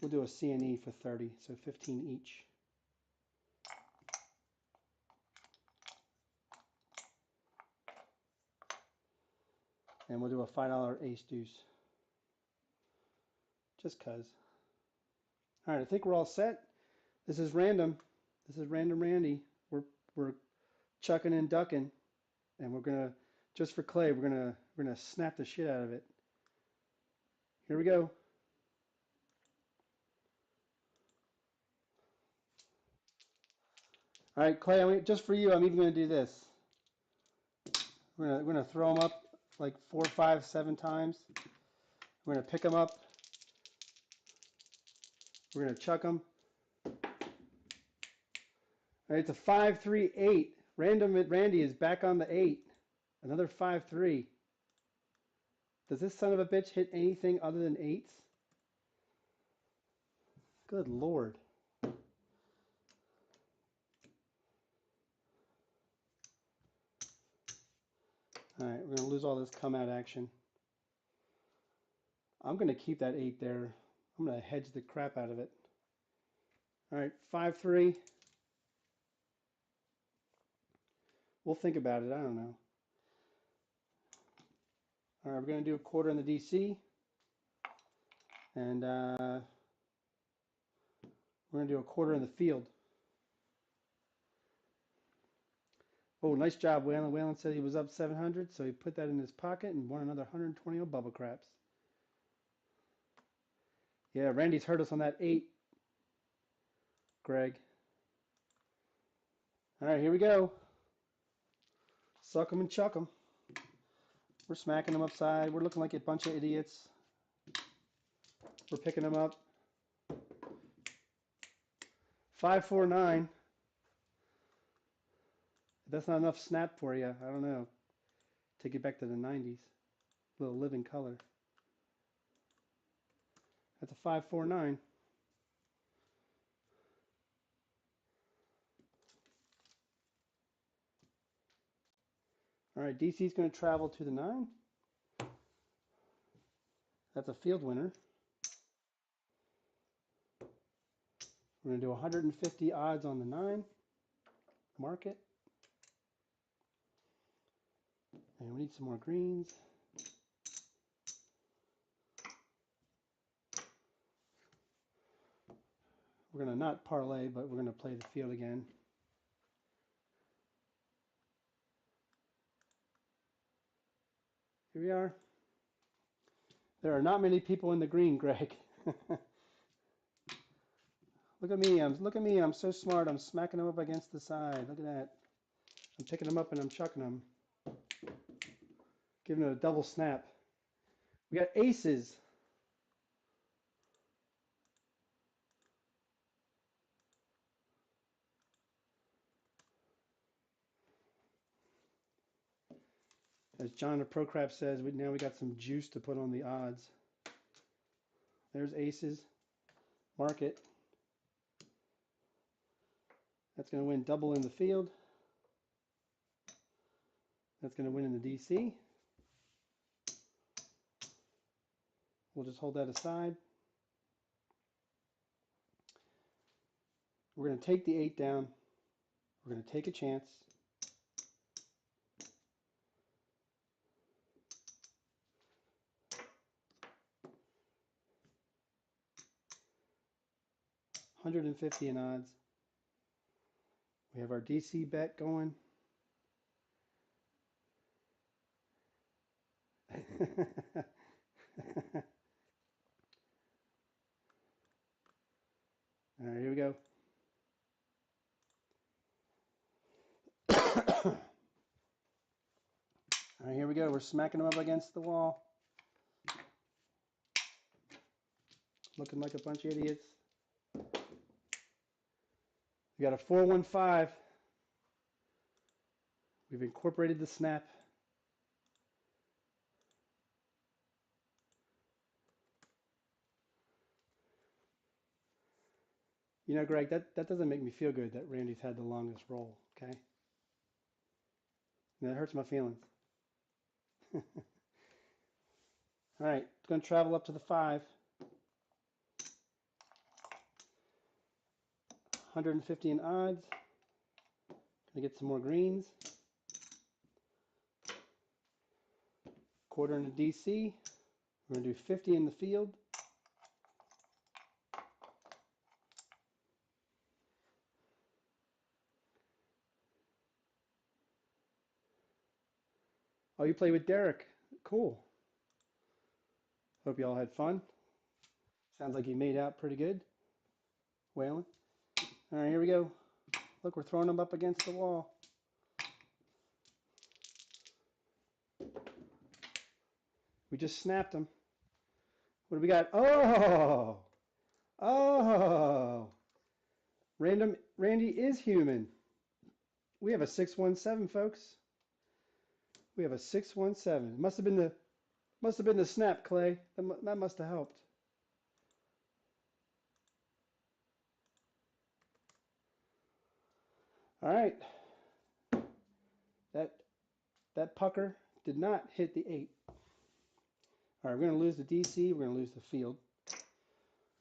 [SPEAKER 1] we'll do a CNE for 30, so 15 each. And we'll do a $5 ace deuce. Just cuz. All right, I think we're all set. This is random. This is Random Randy. We're chucking and ducking, and we're gonna, just for Clay, we're gonna snap the shit out of it. Here we go. All right, Clay, just for you, I'm even gonna do this. We're gonna throw them up like 4, 5, 7 times. We're gonna pick them up. We're gonna chuck them. All right, it's a 5-3-8. Randy is back on the 8. Another 5-3. Does this son of a bitch hit anything other than 8s? Good Lord. All right, we're going to lose all this come out action. I'm going to keep that 8 there. I'm going to hedge the crap out of it. All right, 5-3. We'll think about it. I don't know. All right, we're going to do a quarter in the DC. And we're going to do a quarter in the field. Oh, nice job, Waylon. Waylon said he was up 700, so he put that in his pocket and won another 120 on Bubble Craps. Yeah, Randy's hurt us on that 8, Greg. All right, here we go. Suck 'em and chuck 'em. We're smacking them upside. We're looking like a bunch of idiots. We're picking them up. 5-4-9. If that's not enough snap for you, I don't know. Take it back to the 90s. A little living color. That's a 5-4-9. All right, DC's going to travel to the 9. That's a field winner. We're going to do 150 odds on the 9. Mark it. And we need some more greens. We're going to not parlay, but we're going to play the field again. Here we are. There are not many people in the green, Greg. Look at me. I'm so smart. I'm smacking them up against the side. Look at that. I'm picking them up and I'm chucking them. Giving it a double snap. We got aces. As John of Pro Crap says, now we got some juice to put on the odds. There's aces. Mark it. That's going to win double in the field. That's going to win in the DC. We'll just hold that aside. We're going to take the 8 down. We're going to take a chance. $150 in odds. We have our DC bet going. All right, here we go. All right, here we go. We're smacking them up against the wall. Looking like a bunch of idiots. We got a 4-1-5. We've incorporated the snap. You know, Greg, that doesn't make me feel good that Randy's had the longest roll, okay? That hurts my feelings. All right, it's going to travel up to the 5. 150 in odds. Gonna get some more greens. Quarter in the DC. We're gonna do 50 in the field. Oh, you play with Derek. Cool. Hope you all had fun. Sounds like you made out pretty good. Whalen. All right, here we go. Look, we're throwing them up against the wall. We just snapped them. What do we got? Oh! Oh! Randy is human. We have a 617, folks. We have a 617. It must have been the snap, Clay. That must have helped. All right. That pucker did not hit the 8. All right, we're going to lose the DC. We're going to lose the field.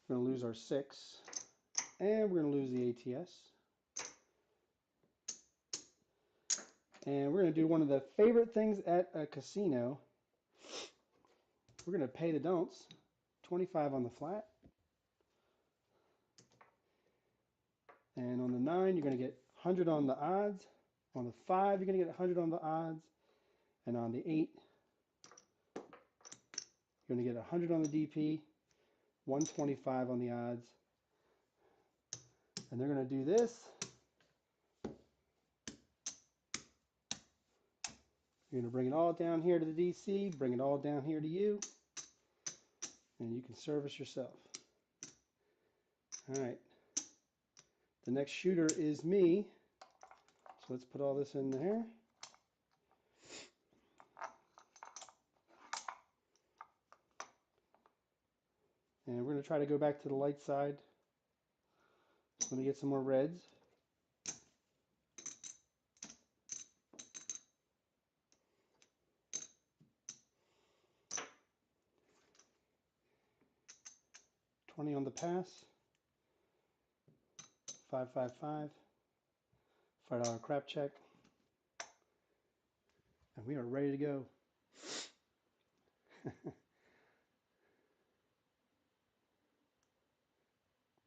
[SPEAKER 1] We're going to lose our 6. And we're going to lose the ATS. And we're going to do one of the favorite things at a casino. We're going to pay the don'ts. 25 on the flat. And on the 9, you're going to get 100 on the odds. On the 5, you're going to get 100 on the odds. And on the 8, you're going to get 100 on the DP, 125 on the odds. And they're going to do this. You're going to bring it all down here to the DC, bring it all down here to you, and you can service yourself. All right. The next shooter is me. So let's put all this in there. And we're going to try to go back to the light side. Let me get some more reds. $20 on the pass. 555. $5 crap check. And we are ready to go.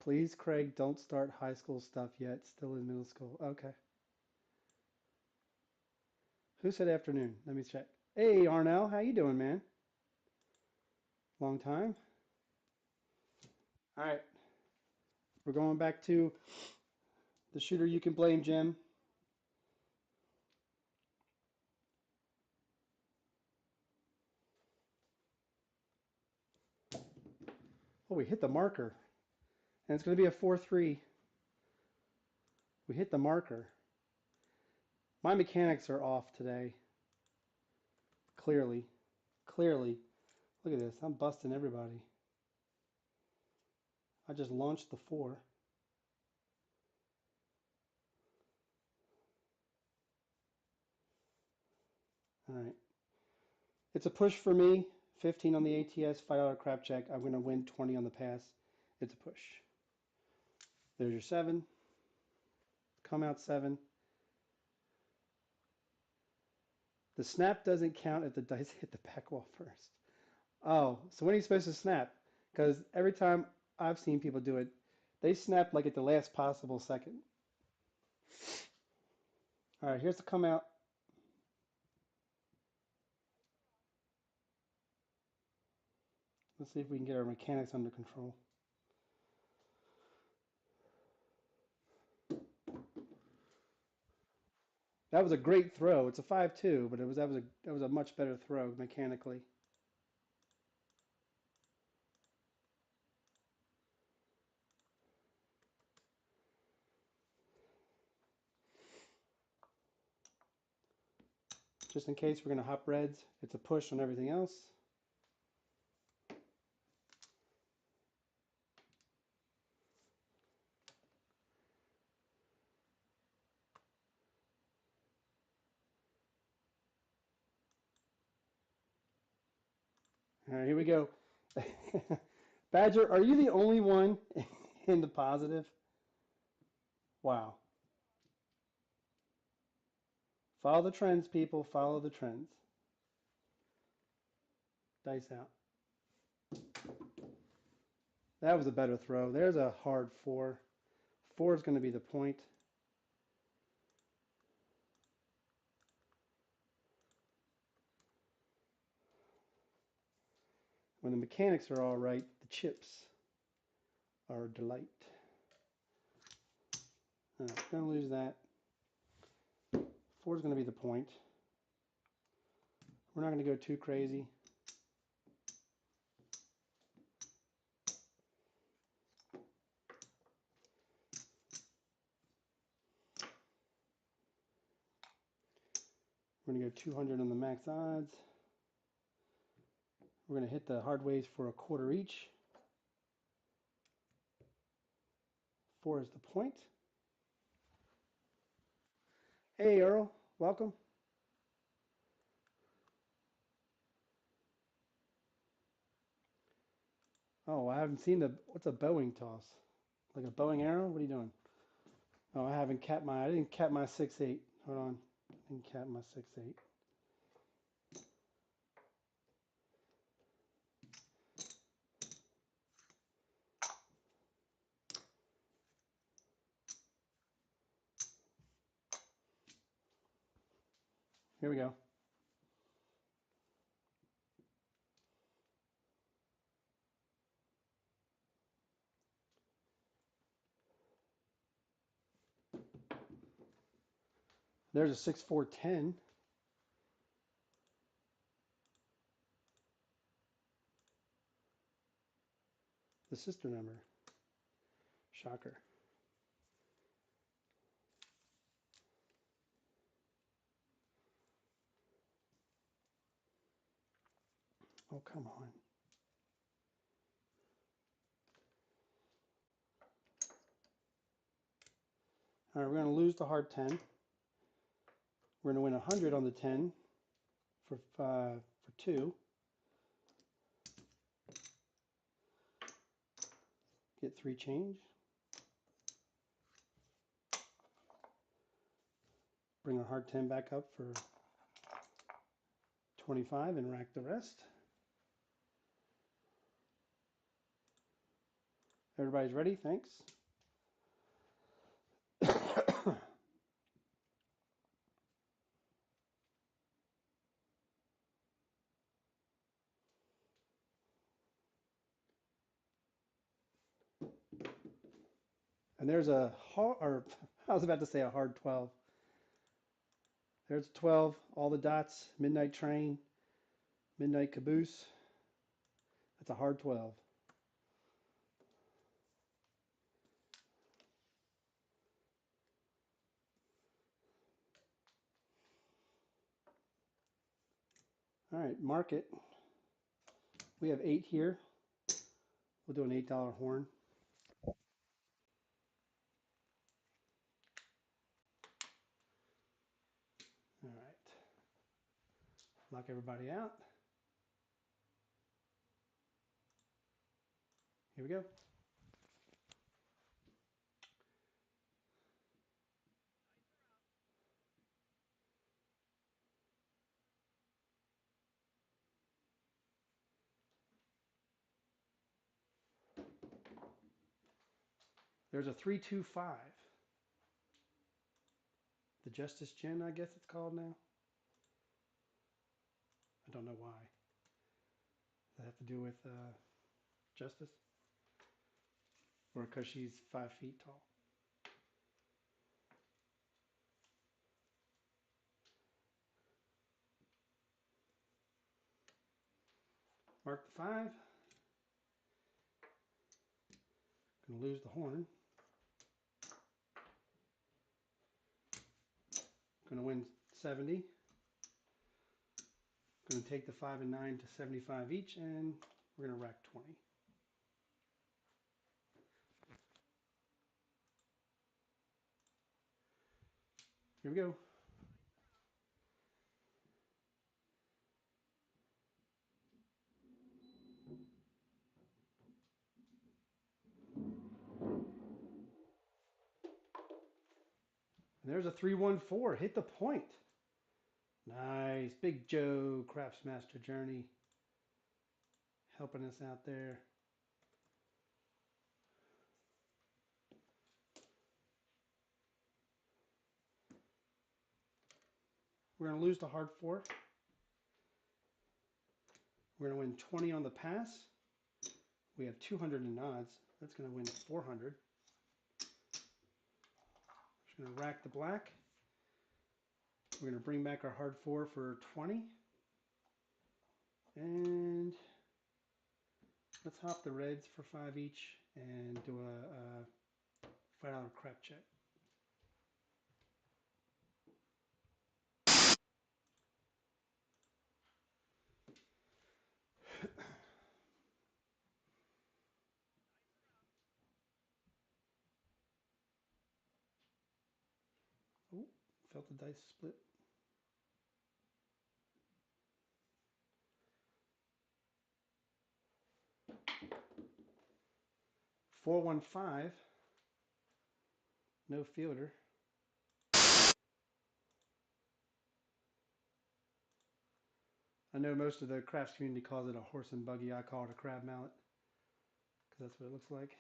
[SPEAKER 1] Please, Craig, don't start high school stuff yet. Still in middle school. Okay. Who said afternoon? Let me check. Hey, Arnell, how you doing, man? Long time. All right. We're going back to the shooter you can blame, Jim. Oh, we hit the marker. And it's going to be a 4-3. We hit the marker. My mechanics are off today. Clearly. Clearly. Look at this. I'm busting everybody. I just launched the 4. All right. It's a push for me. 15 on the ATS, $5 crap check. I'm going to win 20 on the pass. It's a push. There's your 7. Come out 7. The snap doesn't count if the dice hit the back wall first. Oh, so when are you supposed to snap? Because every time I've seen people do it, they snap like at the last possible second. All right, here's the come out. Let's see if we can get our mechanics under control. That was a great throw. It's a 5-2, but that was a much better throw mechanically. Just in case we're going to hop reds, it's a push on everything else. All right, here we go. Badger, are you the only one in the positive? Wow. Follow the trends, people. Follow the trends. Dice out. That was a better throw. There's a hard 4. 4 is going to be the point. When the mechanics are all right, the chips are a delight. All right, going to lose that. 4 is going to be the point. We're not going to go too crazy. We're going to go 200 on the max odds. We're going to hit the hard ways for a quarter each. 4 is the point. Hey, Earl. Welcome. Oh, I haven't seen what's a bowing toss? Like a bowing arrow? What are you doing? Oh, I didn't cap my 6-8. Hold on. I didn't cap my 6-8. Here we go. There's a 6-4-10. The sister number. Shocker. Oh, come on. All right, we're going to lose the hard 10. We're going to win 100 on the 10 for 2. Get 3 change. Bring our hard 10 back up for 25 and rack the rest. Everybody's ready? Thanks. And there's a hard, or I was about to say a hard 12. There's 12, all the dots, midnight train, midnight caboose. That's a hard 12. All right, market. We have 8 here. We'll do an $8 horn. All right. Lock everybody out. Here we go. There's a 325. The Justice Gin, I guess it's called now. I don't know why. Does that have to do with Justice? Or because she's 5 feet tall? Mark the 5. Gonna lose the horn. Gonna win 70. Gonna take the 5 and 9 to 75 each, and we're gonna rack 20. Here we go. And there's a 314. Hit the point. Nice. Big Joe, Craftsmaster Journey, helping us out there. We're going to lose the hard 4. We're going to win 20 on the pass. We have 200 in odds. That's going to win 400. Just going to rack the black. We're going to bring back our hard 4 for 20. And let's hop the reds for 5 each and do a $5 crap check. Oh, felt the dice split. 415. No fielder. I know most of the crafts community calls it a horse and buggy. I call it a crab mallet because that's what it looks like.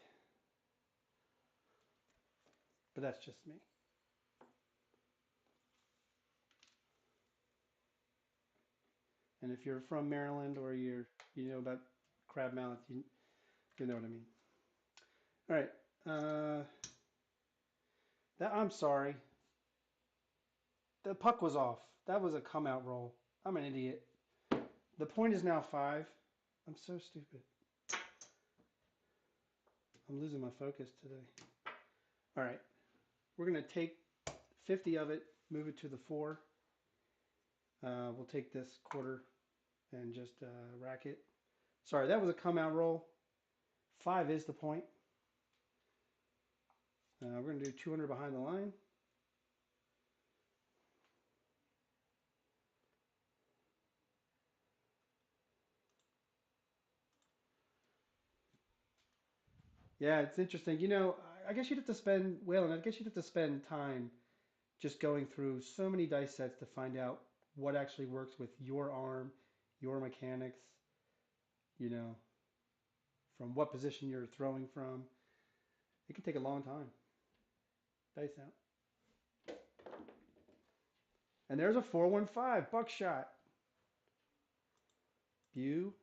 [SPEAKER 1] But that's just me. And if you're from Maryland or you know about crab mallets, you know what I mean. All right. I'm sorry. The puck was off. That was a come out roll. I'm an idiot. The point is now 5. I'm so stupid. I'm losing my focus today. All right. We're going to take 50 of it, move it to the 4. We'll take this quarter and just rack it. Sorry, that was a come out roll. 5 is the point. We're going to do 200 behind the line. Yeah, it's interesting. You know, I guess you'd have to spend, Waylon, I guess you'd have to spend time just going through so many dice sets to find out what actually works with your arm, your mechanics, you know, from what position you're throwing from. It can take a long time. Dice out. And there's a 415 buckshot. Beautiful.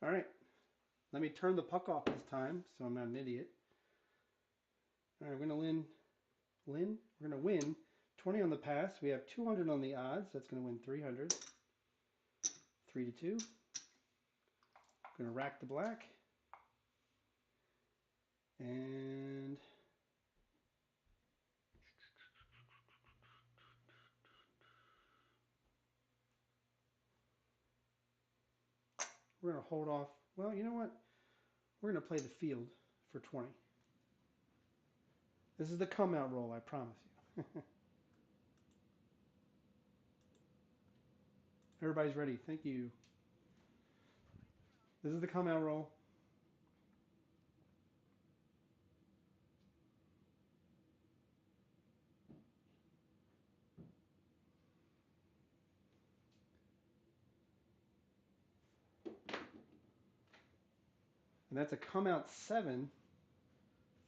[SPEAKER 1] All right, let me turn the puck off this time so I'm not an idiot. All right, we're going to win 20 on the pass. We have 200 on the odds. That's going to win 300. 3 to 2. Going to rack the black. And we're going to hold off. Well, you know what? We're going to play the field for 20. This is the come out roll, I promise you. Everybody's ready. Thank you. This is the come out roll. And that's a come out 7,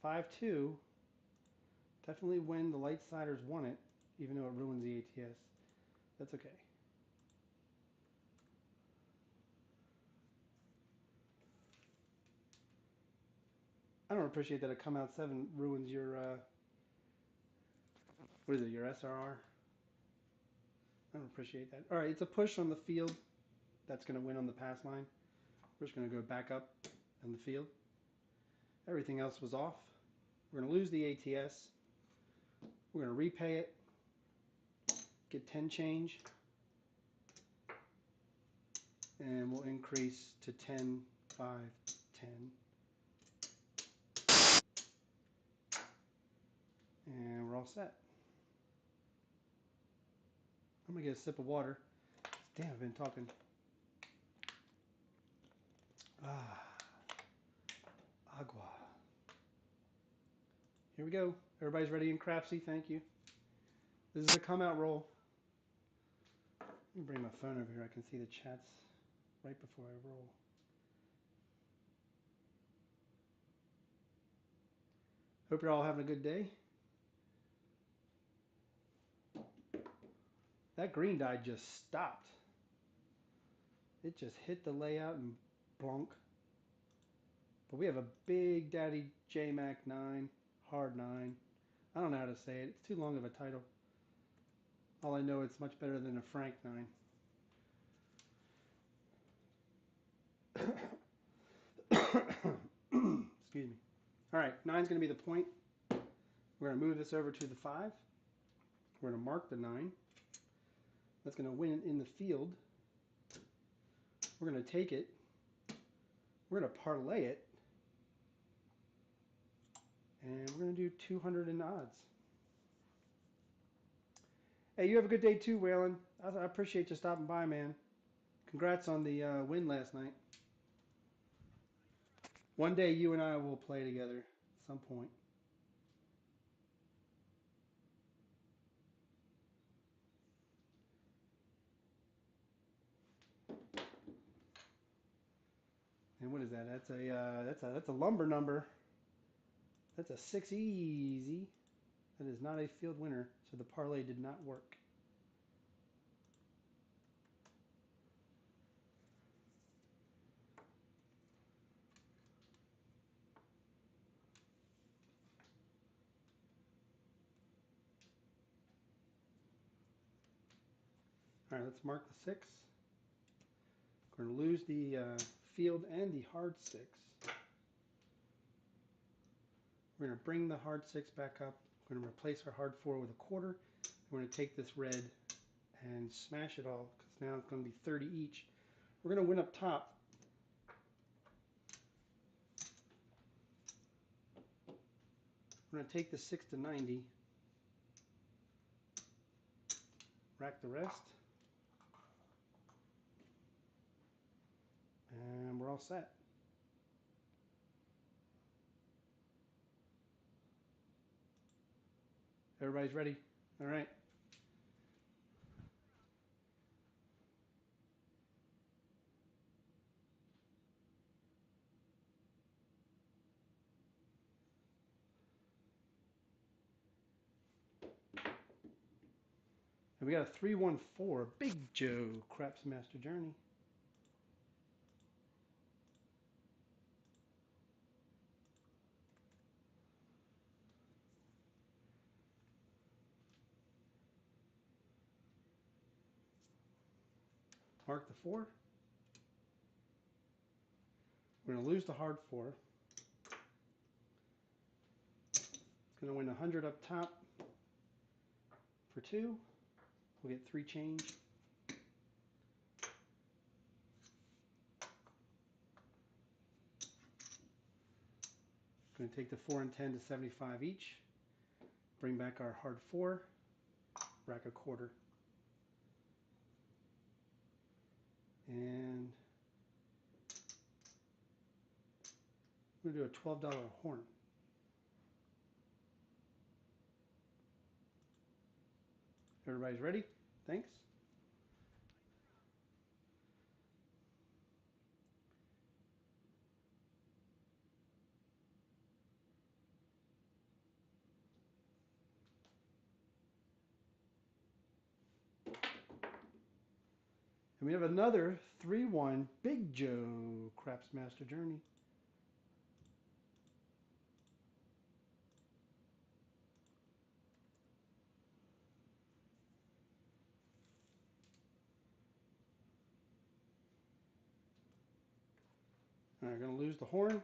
[SPEAKER 1] 5-2. Definitely when the light sliders want it, even though it ruins the ATS. That's okay. I don't appreciate that a come out 7 ruins your, what is it, your SRR? I don't appreciate that. All right, it's a push on the field. That's going to win on the pass line. We're just going to go back up in the field. Everything else was off. We're going to lose the ATS. We're going to repay it. Get 10 change. And we'll increase to 10, 5, 10. And we're all set. I'm going to get a sip of water. Damn, I've been talking. Ah, agua. Here we go. Everybody's ready in Crapsee. Thank you. This is a come out roll. Let me bring my phone over here. I can see the chats right before I roll. Hope you're all having a good day. That green die just stopped. It just hit the layout and blunk. But we have a Big Daddy JMac 9, hard 9. I don't know how to say it. It's too long of a title. All I know, it's much better than a Frank 9. Excuse me. All right, 9's going to be the point. We're going to move this over to the 5. We're going to mark the 9. That's going to win in the field. We're going to take it. We're going to parlay it. And we're going to do 200 in odds. Hey, you have a good day too, Waylon. I appreciate you stopping by, man. Congrats on the win last night. One day you and I will play together at some point. And what is that? That's a lumber number. That's a 6 easy. That is not a field winner, so the parlay did not work. All right, let's mark the 6. We're going to lose the field and the hard 6. We're going to bring the hard 6 back up. We're going to replace our hard 4 with a quarter. We're going to take this red and smash it all, because now it's going to be 30 each. We're going to win up top. We're going to take the 6 to 90. Rack the rest. And we're all set. Everybody's ready? All right. And we got a 314, Big Joe, Craps Master Journey. Mark the 4. We're going to lose the hard 4. Going to win 100 up top for 2. We'll get 3 change. Going to take the 4 and 10 to 75 each. Bring back our hard 4. Rack a quarter. And I'm going to do a $12 horn. Everybody's ready? Thanks. And we have another 3-1 Big Joe Craps Master Journey. All right, going to lose the horn.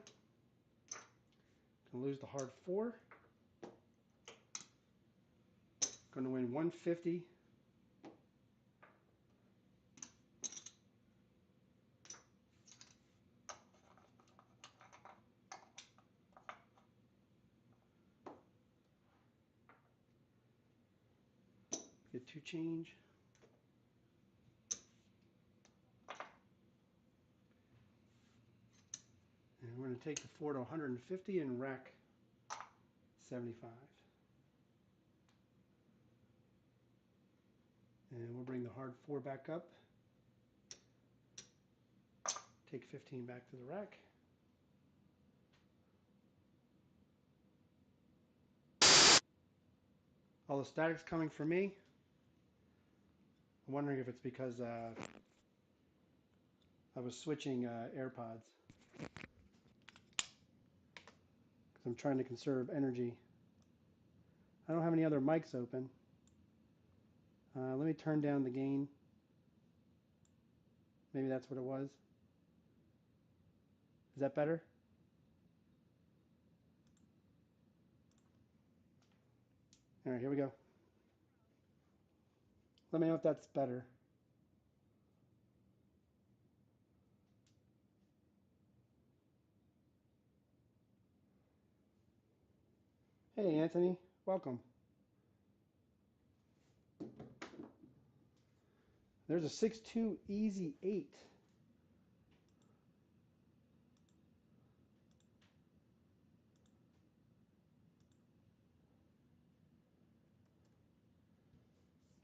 [SPEAKER 1] Going to lose the hard 4. Going to win 150. Get 2 change. And we're going to take the 4 to 150 and rack 75. And we'll bring the hard 4 back up. Take 15 back to the rack. All the static's coming from me. I'm wondering if it's because I was switching AirPods. Because I'm trying to conserve energy. I don't have any other mics open. Let me turn down the gain. Maybe that's what it was. Is that better? All right, here we go. Let me know if that's better. Hey, Anthony. Welcome. There's a 6-2 easy 8.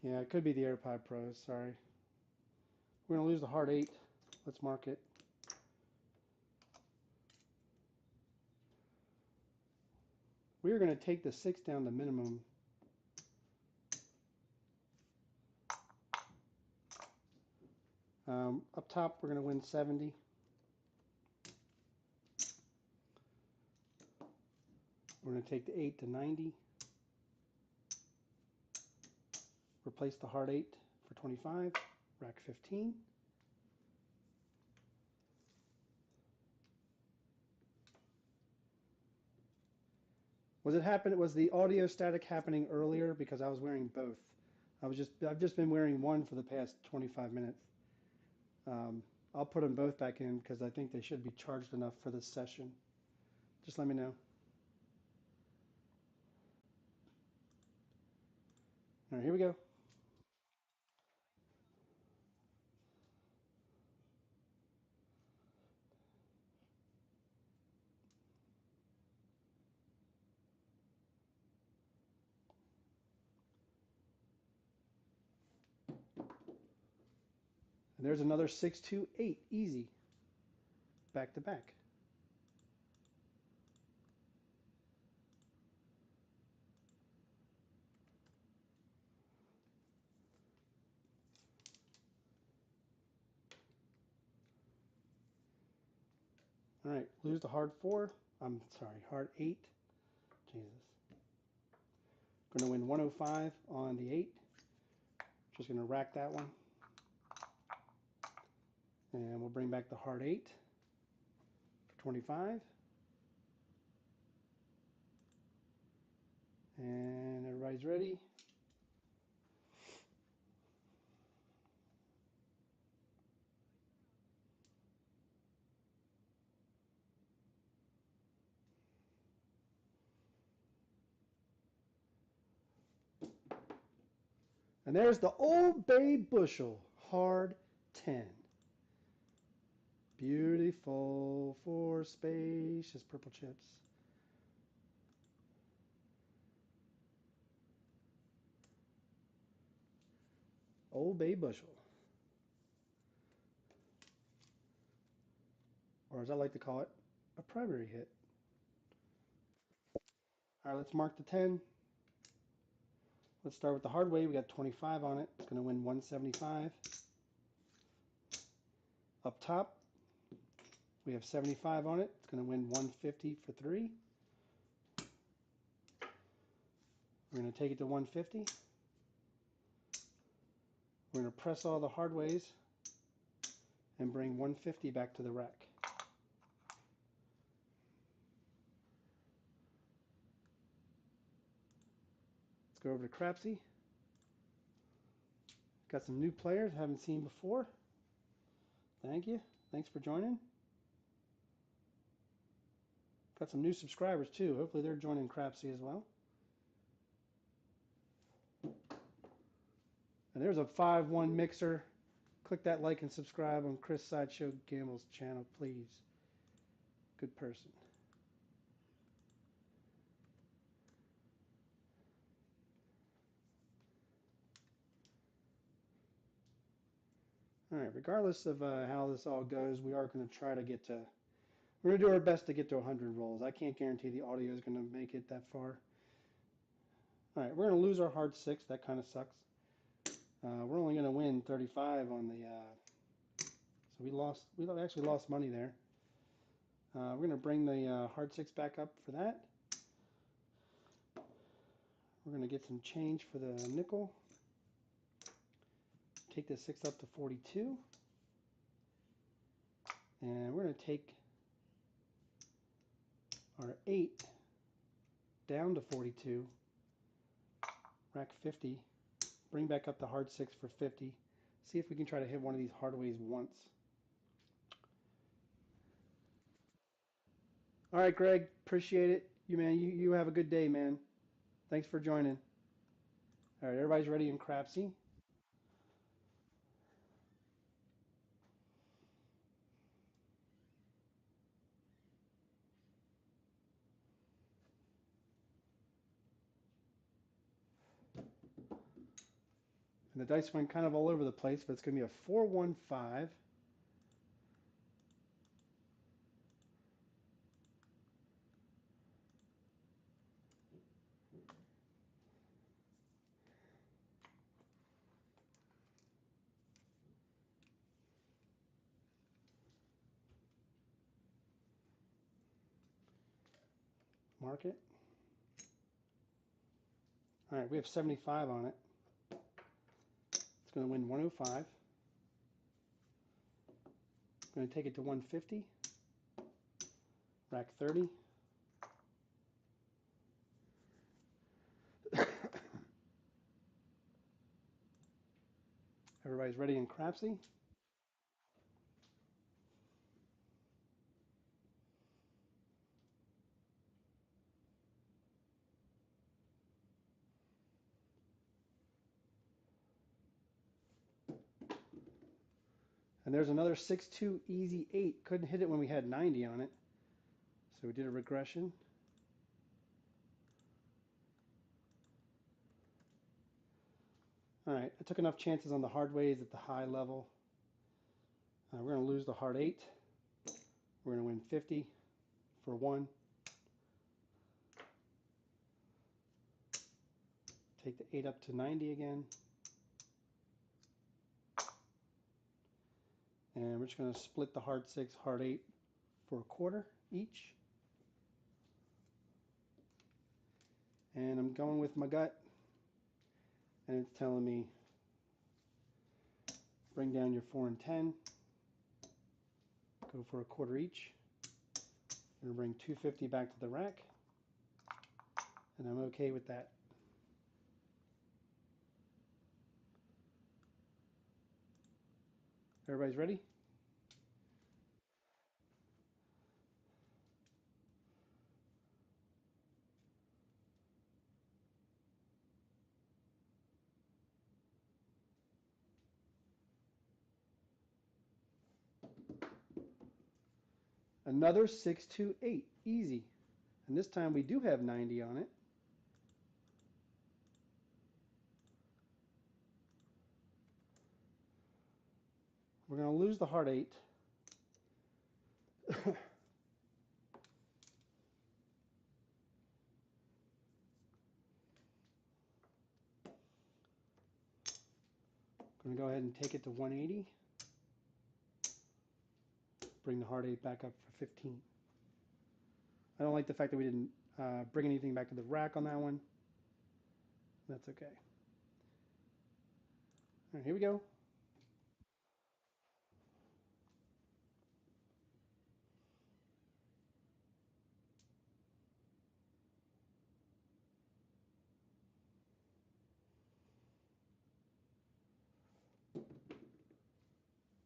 [SPEAKER 1] Yeah, it could be the AirPod Pros. Sorry. We're going to lose the hard 8. Let's mark it. We are going to take the 6 down to minimum. Up top, we're going to win 70. We're going to take the 8 to 90. Replace the hard 8 for 25. Rack 15. Was the audio static happening earlier because I was wearing both? I've just been wearing one for the past 25 minutes. I'll put them both back in because I think they should be charged enough for this session. Just let me know. All right, here we go. And there's another 6-2-8 easy. Back to back. All right, lose the hard 4. I'm sorry, hard 8. Jesus. Going to win 105 on the 8. Just going to rack that one. And we'll bring back the hard 8 for 25. And everybody's ready. And there's the Old Bay Bushel, hard 10. Beautiful for spacious purple chips. Old Bay Bushel. Or as I like to call it, a primary hit. All right, let's mark the 10. Let's start with the hard way. We got 25 on it. It's going to win 175. Up top, we have 75 on it. It's going to win 150 for 3. We're going to take it to 150. We're going to press all the hard ways and bring 150 back to the rack. Let's go over to Crapsee. Got some new players I haven't seen before. Thank you. Thanks for joining. Got some new subscribers too. Hopefully they're joining Crapsee as well. And there's a 5-1 mixer. Click that like and subscribe on Chris Sideshow Gamble's channel, please. Good person. All right, regardless of how this all goes, we are going to try to get to, we're going to do our best to get to 100 rolls. I can't guarantee the audio is going to make it that far. All right, we're going to lose our hard 6. That kind of sucks. We're only going to win 35 on the, so we actually lost money there. We're going to bring the hard 6 back up for that. We're going to get some change for the nickel. Take the 6 up to 42. And we're going to take our 8 down to 42. Rack 50. Bring back up the hard 6 for 50. See if we can try to hit one of these hard ways once. All right, Greg. Appreciate it. You have a good day, man. Thanks for joining. All right, everybody's ready in Crapsee. And the dice went kind of all over the place, but it's going to be a 4-1-5. Mark it. All right, we have 75 on it. It's going to win 105. I'm going to take it to 150. Rack 30. Everybody's ready in Crapsee. And there's another 6-2 easy 8. Couldn't hit it when we had 90 on it. So we did a regression. All right, I took enough chances on the hard ways at the high level. We're going to lose the hard 8. We're going to win 50 for 1. Take the 8 up to 90 again. And we're just going to split the hard 6, hard 8 for a quarter each. And I'm going with my gut. And it's telling me bring down your 4 and 10. Go for a quarter each. I'm going to bring 250 back to the rack, and I'm okay with that. Everybody's ready? Another 628, easy. And this time we do have 90 on it. We're going to lose the heart 8. Going to go ahead and take it to 180. Bring the heart 8 back up for 15. I don't like the fact that we didn't bring anything back to the rack on that one. That's okay. All right, here we go.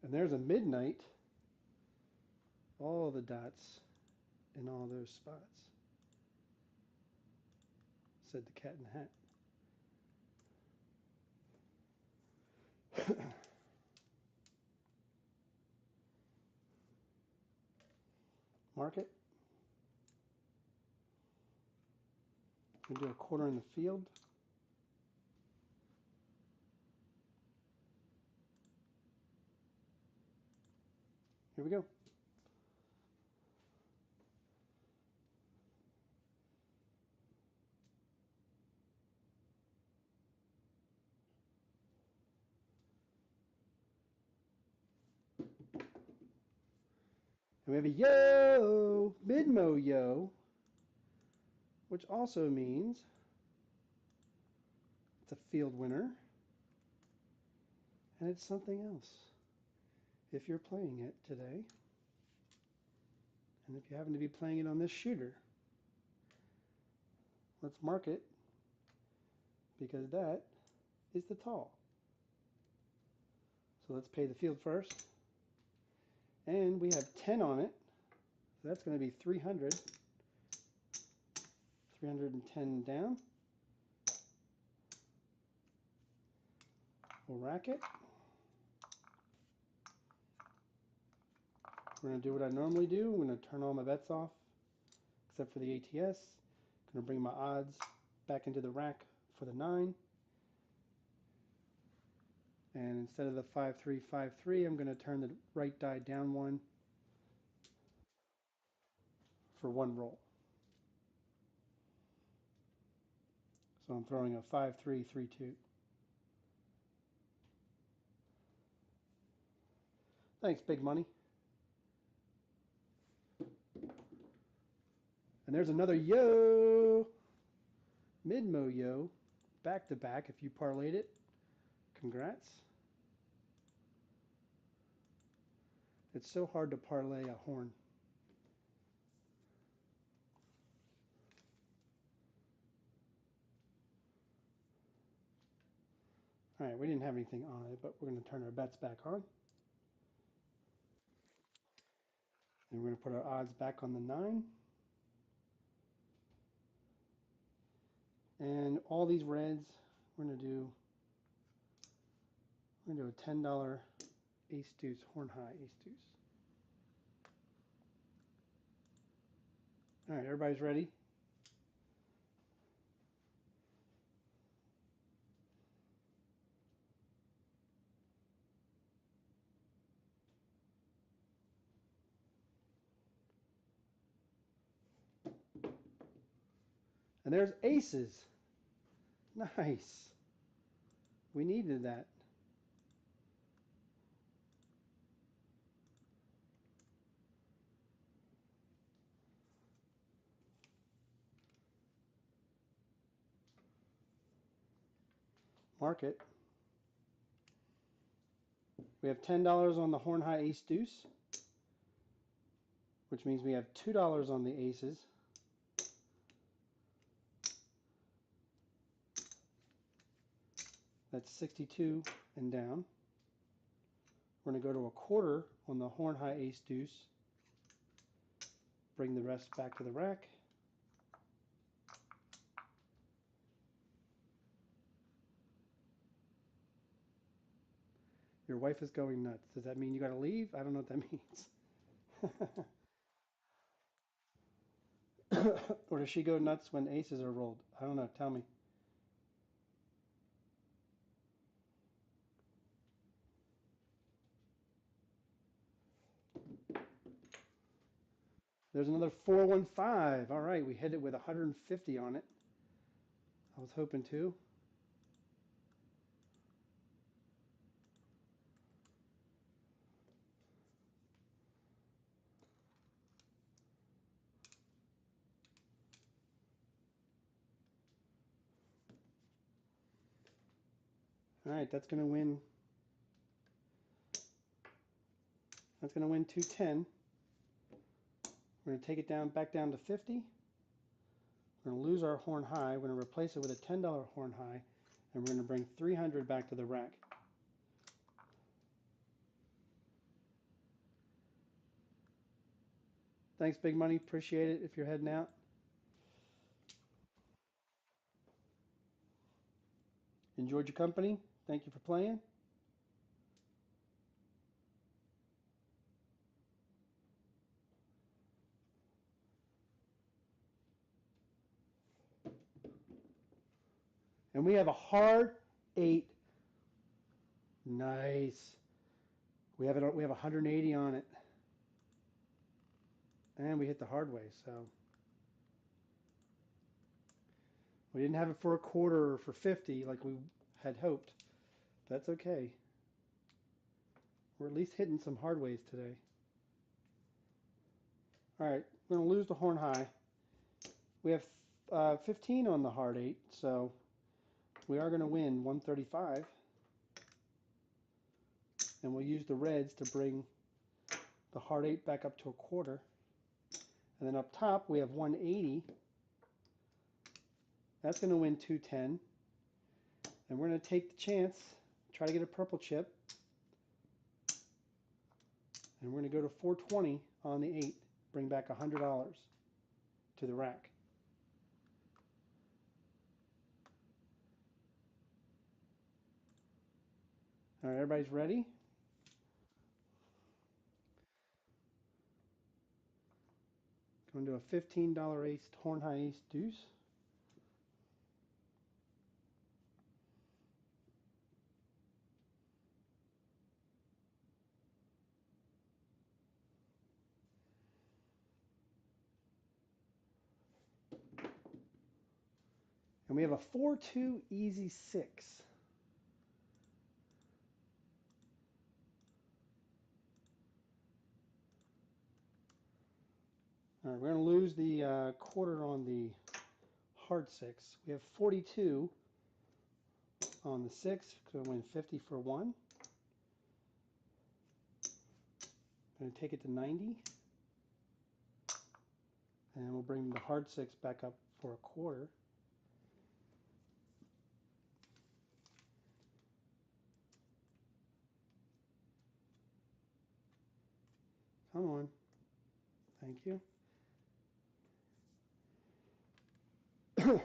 [SPEAKER 1] And there's a midnight. All the dots in all those spots. Said the cat in the hat. Mark it. We do a quarter in the field. Here we go. And we have a yo, mid-mo yo, which also means it's a field winner. And it's something else if you're playing it today. And if you happen to be playing it on this shooter, let's mark it because that is the tall. So let's pay the field first. And we have 10 on it. So that's going to be 300. 310 down. We'll rack it. We're going to do what I normally do. I'm going to turn all my bets off, except for the ATS. I'm going to bring my odds back into the rack for the 9. And instead of the 5353, I'm going to turn the right die down 1 for 1 roll. So I'm throwing a 5332. Thanks, big money. And there's another yo, mid-mo yo, back to back if you parlayed it. Congrats. It's so hard to parlay a horn. All right, we didn't have anything on it, but we're going to turn our bets back on. And we're going to put our odds back on the 9. And all these reds, we're going to do a $10 ace deuce, horn high ace deuce. All right, everybody's ready? And there's aces. Nice. We needed that. Mark it. We have $10 on the horn high ace deuce. which means we have $2 on the aces. That's 62 and down. We're going to go to a quarter on the horn high ace deuce. Bring the rest back to the rack. Your wife is going nuts. Does that mean you got to leave? I don't know what that means. Or does she go nuts when aces are rolled? I don't know. Tell me. There's another 415. All right, we hit it with 150 on it. I was hoping to. All right, that's going to win. That's going to win 210. We're going to take it down back down to 50. We're going to lose our horn high. We're going to replace it with a $10 horn high, and we're going to bring 300 back to the rack. Thanks, Big Money. Appreciate it if you're heading out. Enjoyed your company. Thank you for playing. And we have a hard 8. Nice. We have 180 on it. And we hit the hard way, so we didn't have it for a quarter or for 50 like we had hoped. That's okay. We're at least hitting some hard ways today. All right, we're going to lose the horn high. We have 15 on the hard 8, so we are going to win 135. And we'll use the reds to bring the hard 8 back up to a quarter. And then up top, we have 180. That's going to win 210. And we're going to take the chance, try to get a purple chip. And we're going to go to 420 on the 8, bring back $100 to the rack. All right, everybody's ready? Going to a $15 ace, horn high ace deuce. And we have a 4-2 easy 6. All right, we're going to lose the quarter on the hard 6. We have 42 on the 6. Going to win 50 for 1. Going to take it to 90. And we'll bring the hard 6 back up for a quarter. Come on. Thank you. All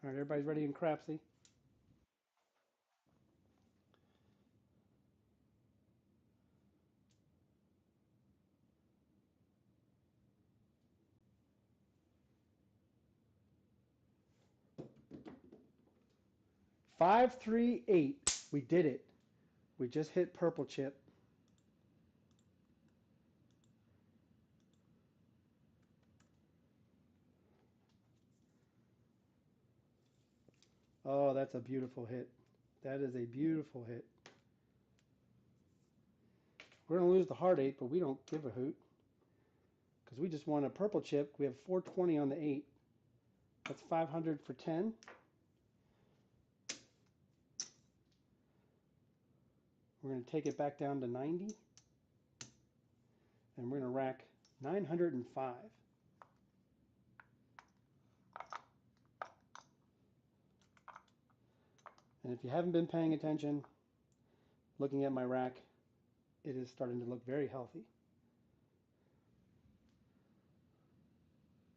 [SPEAKER 1] right, everybody's ready in Crapsee. Five, 3, 8. We did it. We just hit purple chip. Oh, that's a beautiful hit. That is a beautiful hit. We're going to lose the hard 8, but we don't give a hoot. Because we just won a purple chip. We have 420 on the 8. That's 500 for 10. We're going to take it back down to 90. And we're going to rack 905. And if you haven't been paying attention, looking at my rack, it is starting to look very healthy.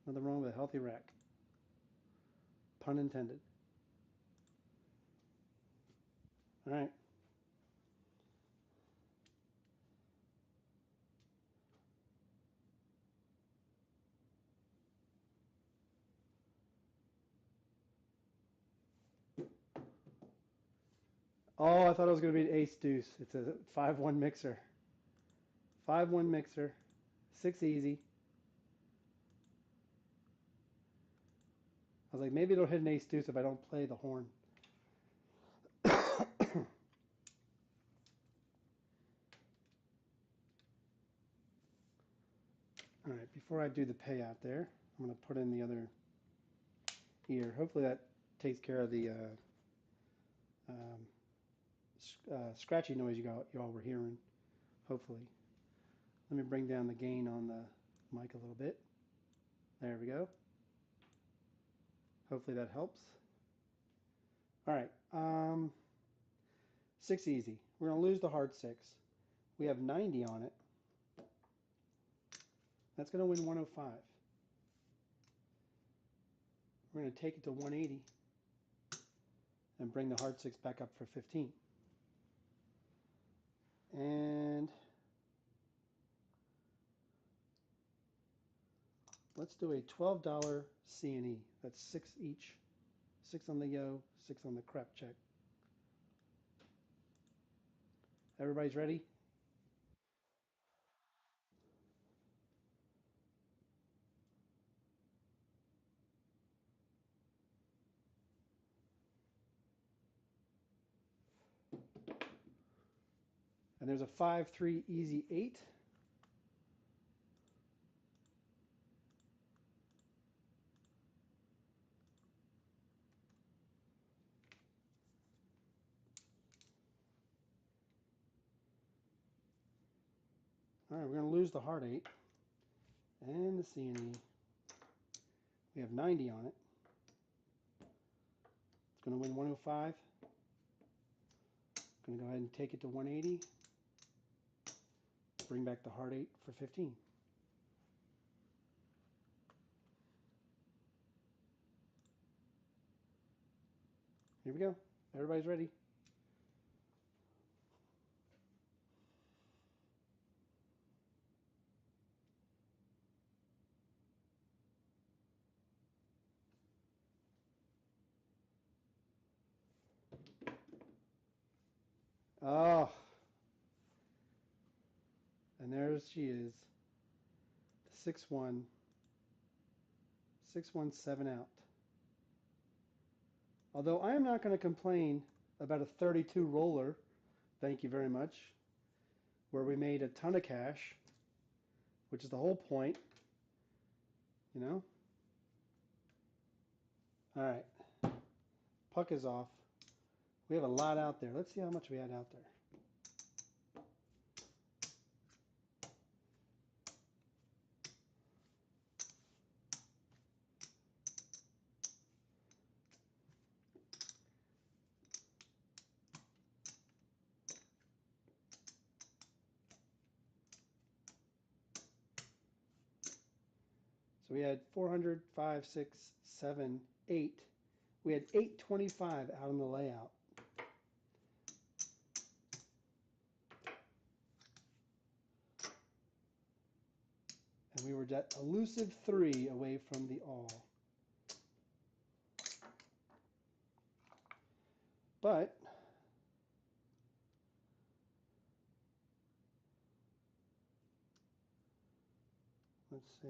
[SPEAKER 1] Nothing wrong with a healthy rack. Pun intended. All right. Oh, I thought it was going to be an ace deuce. It's a 5-1 mixer. 5-1 mixer. 6 easy. I was like, maybe it'll hit an ace deuce if I don't play the horn. All right, before I do the payout there, I'm going to put in the other ear. Hopefully that takes care of the scratchy noise you all were hearing. Hopefully. Let me bring down the gain on the mic a little bit. There we go. Hopefully that helps. All right, 6 easy. We're going to lose the hard 6. We have 90 on it. That's going to win 105. We're going to take it to 180 and bring the hard 6 back up for 15. And let's do a $12 C&E. That's 6 each. 6 on the yo, 6 on the crap check. Everybody's ready? And there's a 5-3 easy 8. All right, we're going to lose the hard 8 and the C&E. We have 90 on it. It's going to win 105. Going to go ahead and take it to 180. Bring back the hard 8 for 15. Here we go. Everybody's ready. Oh, and there she is. 6-1, 6-1-7 out. Although I am not going to complain about a 32 roller, thank you very much, where we made a ton of cash, which is the whole point, you know? All right, puck is off. We have a lot out there. Let's see how much we had out there. So we had 400, 5, 6, 7, 8. We had 825 out on the layout. And we were that elusive 3 away from the all. But let's see.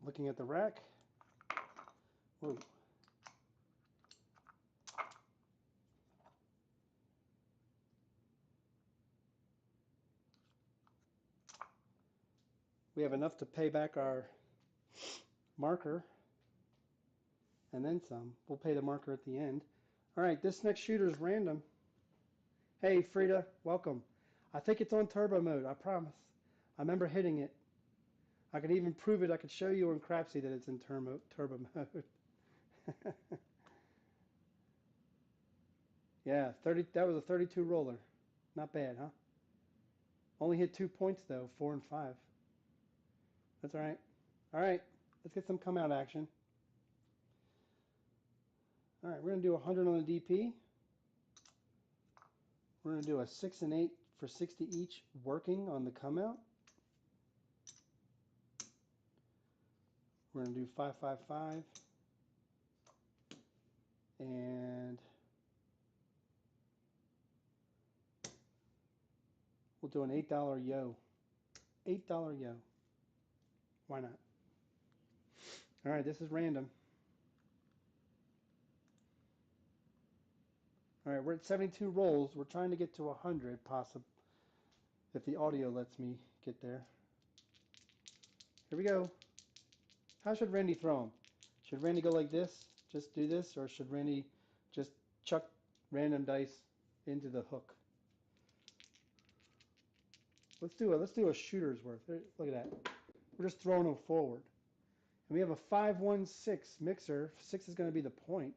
[SPEAKER 1] Looking at the rack. Whoa. We have enough to pay back our marker, and then some. We'll pay the marker at the end. All right, this next shooter is random. Hey, Frida, welcome. I think it's on turbo mode, I promise. I remember hitting it. I could even prove it. I could show you on Crapsee that it's in turbo mode. Yeah, 30. That was a 32 roller. Not bad, huh? Only hit 2 points though, 4 and 5. That's all right. All right, let's get some come out action. All right, we're gonna do 100 on the DP. We're gonna do a 6 and 8 for 60 each, working on the come out. We're gonna do 555 and we'll do an $8 yo. $8 yo. Why not? All right, this is random. All right, we're at 72 rolls. We're trying to get to 100, possible, if the audio lets me get there. Here we go. How should Randy throw them? Should Randy go like this, just do this, or should Randy just chuck random dice into the hook? Let's do a shooter's worth. Look at that. We're just throwing them forward. And we have a 5-1-6 mixer. 6 is going to be the point.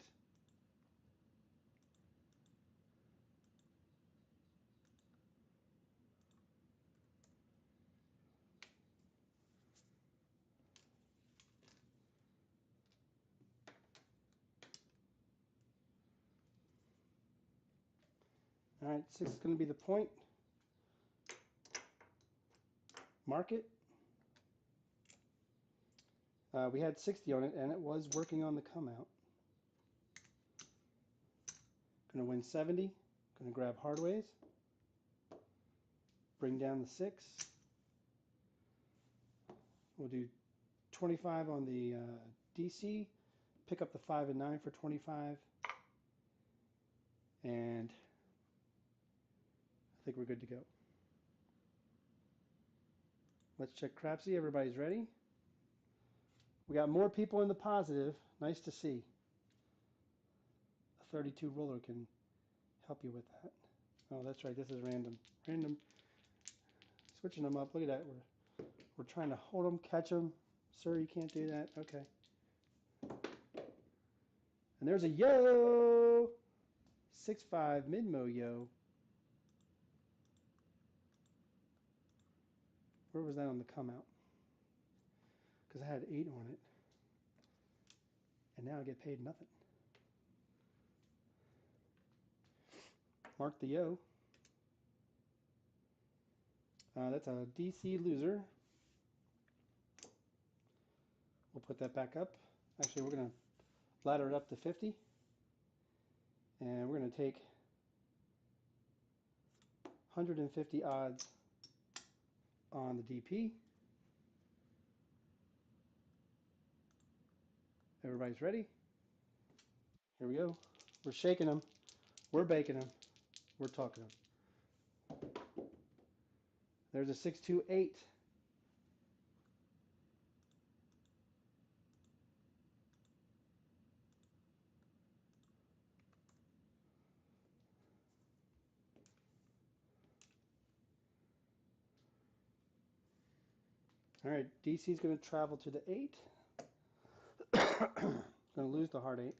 [SPEAKER 1] All right, 6 is going to be the point. Mark it. We had 60 on it, and it was working on the come out. Going to win 70. Going to grab hardways. Bring down the 6. We'll do 25 on the DC. Pick up the 5 and 9 for 25. And I think we're good to go. Let's check Crapsee. Everybody's ready? We got more people in the positive. Nice to see. A 32 roller can help you with that. Oh, that's right. This is random. Random. Switching them up. Look at that. We're trying to hold them, catch them. Sir, you can't do that. Okay. And there's a yo! 6-5 mid-mo yo. Where was that on the come out? Because I had 8 on it. And now I get paid nothing. Mark the yo. That's a DC loser. We'll put that back up. Actually, we're going to ladder it up to 50. And we're going to take 150 odds on the DP. Everybody's ready? Here we go. We're shaking them. We're baking them. We're talking them. There's a 628. All right, DC is going to travel to the 8. Going to lose the hard 8.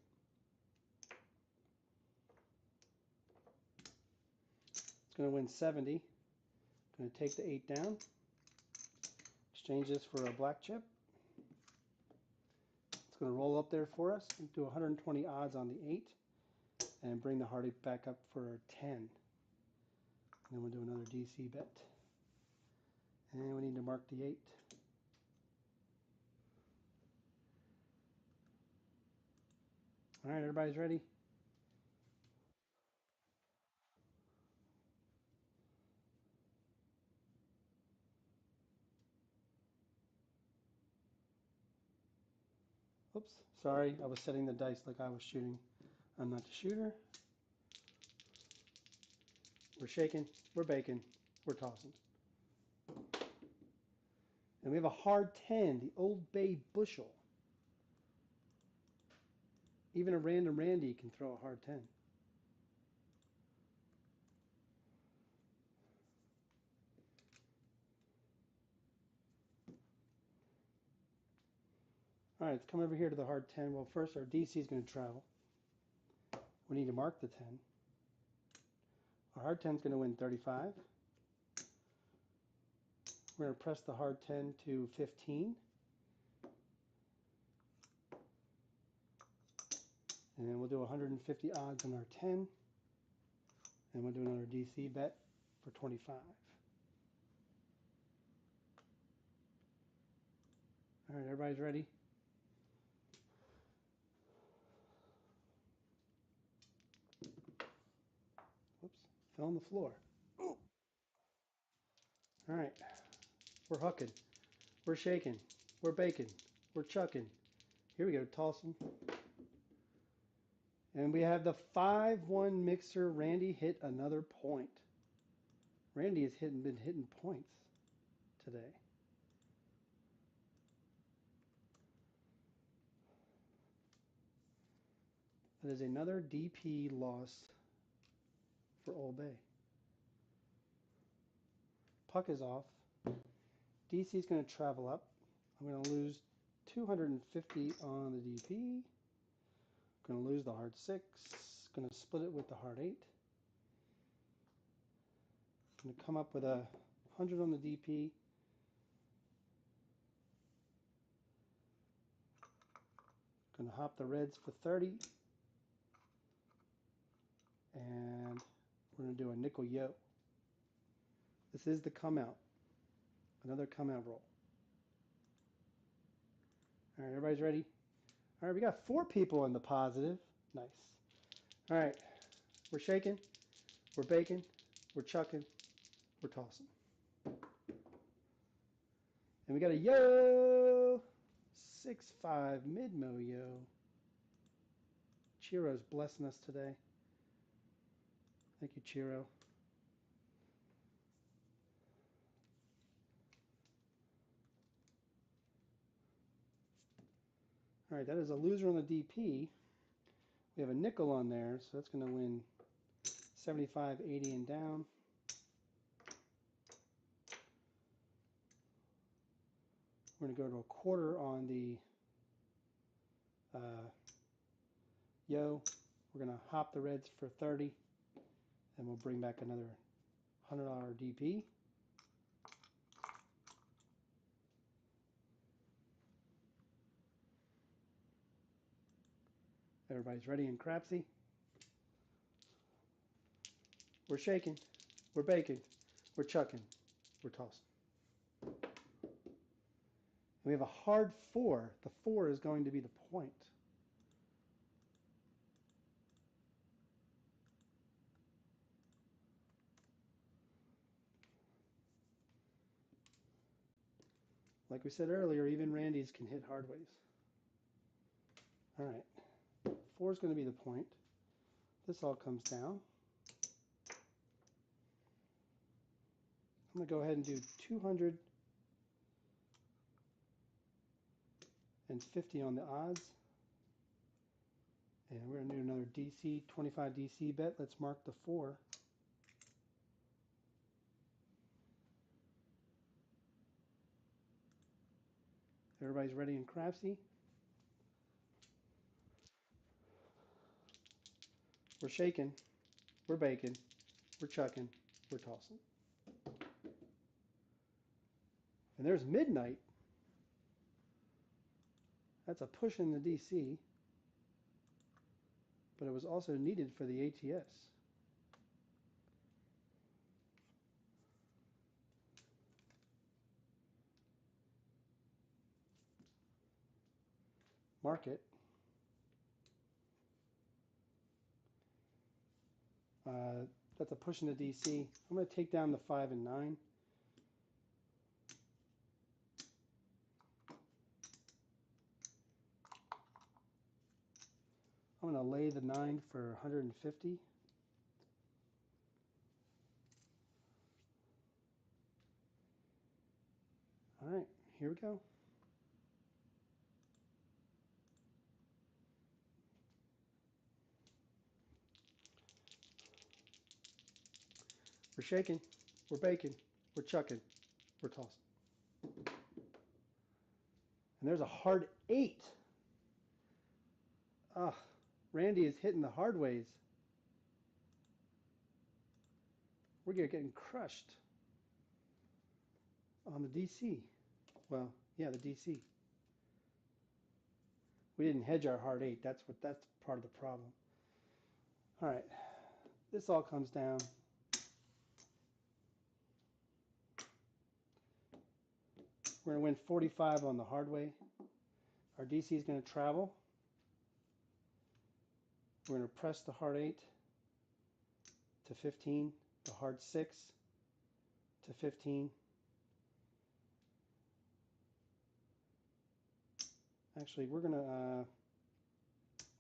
[SPEAKER 1] It's going to win 70. Going to take the 8 down. Exchange this for a black chip. It's going to roll up there for us and do 120 odds on the 8 and bring the hard 8 back up for 10. And then we'll do another DC bet. And we need to mark the 8. All right, everybody's ready? Oops, sorry, I was setting the dice like I was shooting. I'm not the shooter. We're shaking, we're baking, we're tossing. And we have a hard 10, the Old Bay bushel. Even a random Randy can throw a hard 10. All right, let's come over here to the hard 10. Well, first our DC is going to travel. We need to mark the 10. Our hard 10 is going to win 35. We're going to press the hard 10 to 15. And then we'll do 150 odds on our 10. And we'll do another DC bet for 25. All right, everybody's ready? Whoops, fell on the floor. Ooh. All right, we're hooking, we're shaking, we're baking, we're chucking. Here we go, tossing. And we have the 5-1 mixer. Randy hit another point. Randy has been hitting points today. That is another DP loss for Old Bay. Puck is off. DC is going to travel up. I'm going to lose 250 on the DP. Going to lose the hard 6. Going to split it with the hard 8. Going to come up with 100 on the DP. Going to hop the reds for 30. And we're going to do a nickel yo. This is the come out. Another come out roll. All right, everybody's ready? All right, we got 4 people in the positive. Nice. All right, we're shaking, we're baking, we're chucking, we're tossing. And we got a yo! 6-5 mid-mo yo. Chiro's blessing us today. Thank you, Chiro. All right, that is a loser on the DP. We have a nickel on there, so that's going to win 75, 80, and down. We're going to go to a quarter on the yo. We're going to hop the reds for 30, and we'll bring back another $100 DP. Everybody's ready in Crapsee? We're shaking, we're baking, we're chucking, we're tossing. And we have a hard 4. The 4 is going to be the point. Like we said earlier, even Randy's can hit hard ways. All right, 4 is going to be the point. This all comes down. I'm going to go ahead and do 250 on the odds. And we're going to do another DC, 25 DC bet. Let's mark the 4. Everybody's ready in Crapsee? We're shaking, we're baking, we're chucking, we're tossing. And there's midnight. That's a push in the DC, but it was also needed for the ATS. Market. That's a push in the DC. I'm going to take down the 5 and 9. I'm going to lay the 9 for 150. All right, here we go. We're shaking. We're baking. We're chucking. We're tossing. And there's a hard 8. Ah, Randy is hitting the hard ways. We're getting crushed on the DC. Well, yeah, the DC. We didn't hedge our hard 8. That's part of the problem. All right, this all comes down. We're going to win 45 on the hard way. Our DC is going to travel. We're going to press the hard 8 to 15, the hard 6 to 15. Actually, we're going to,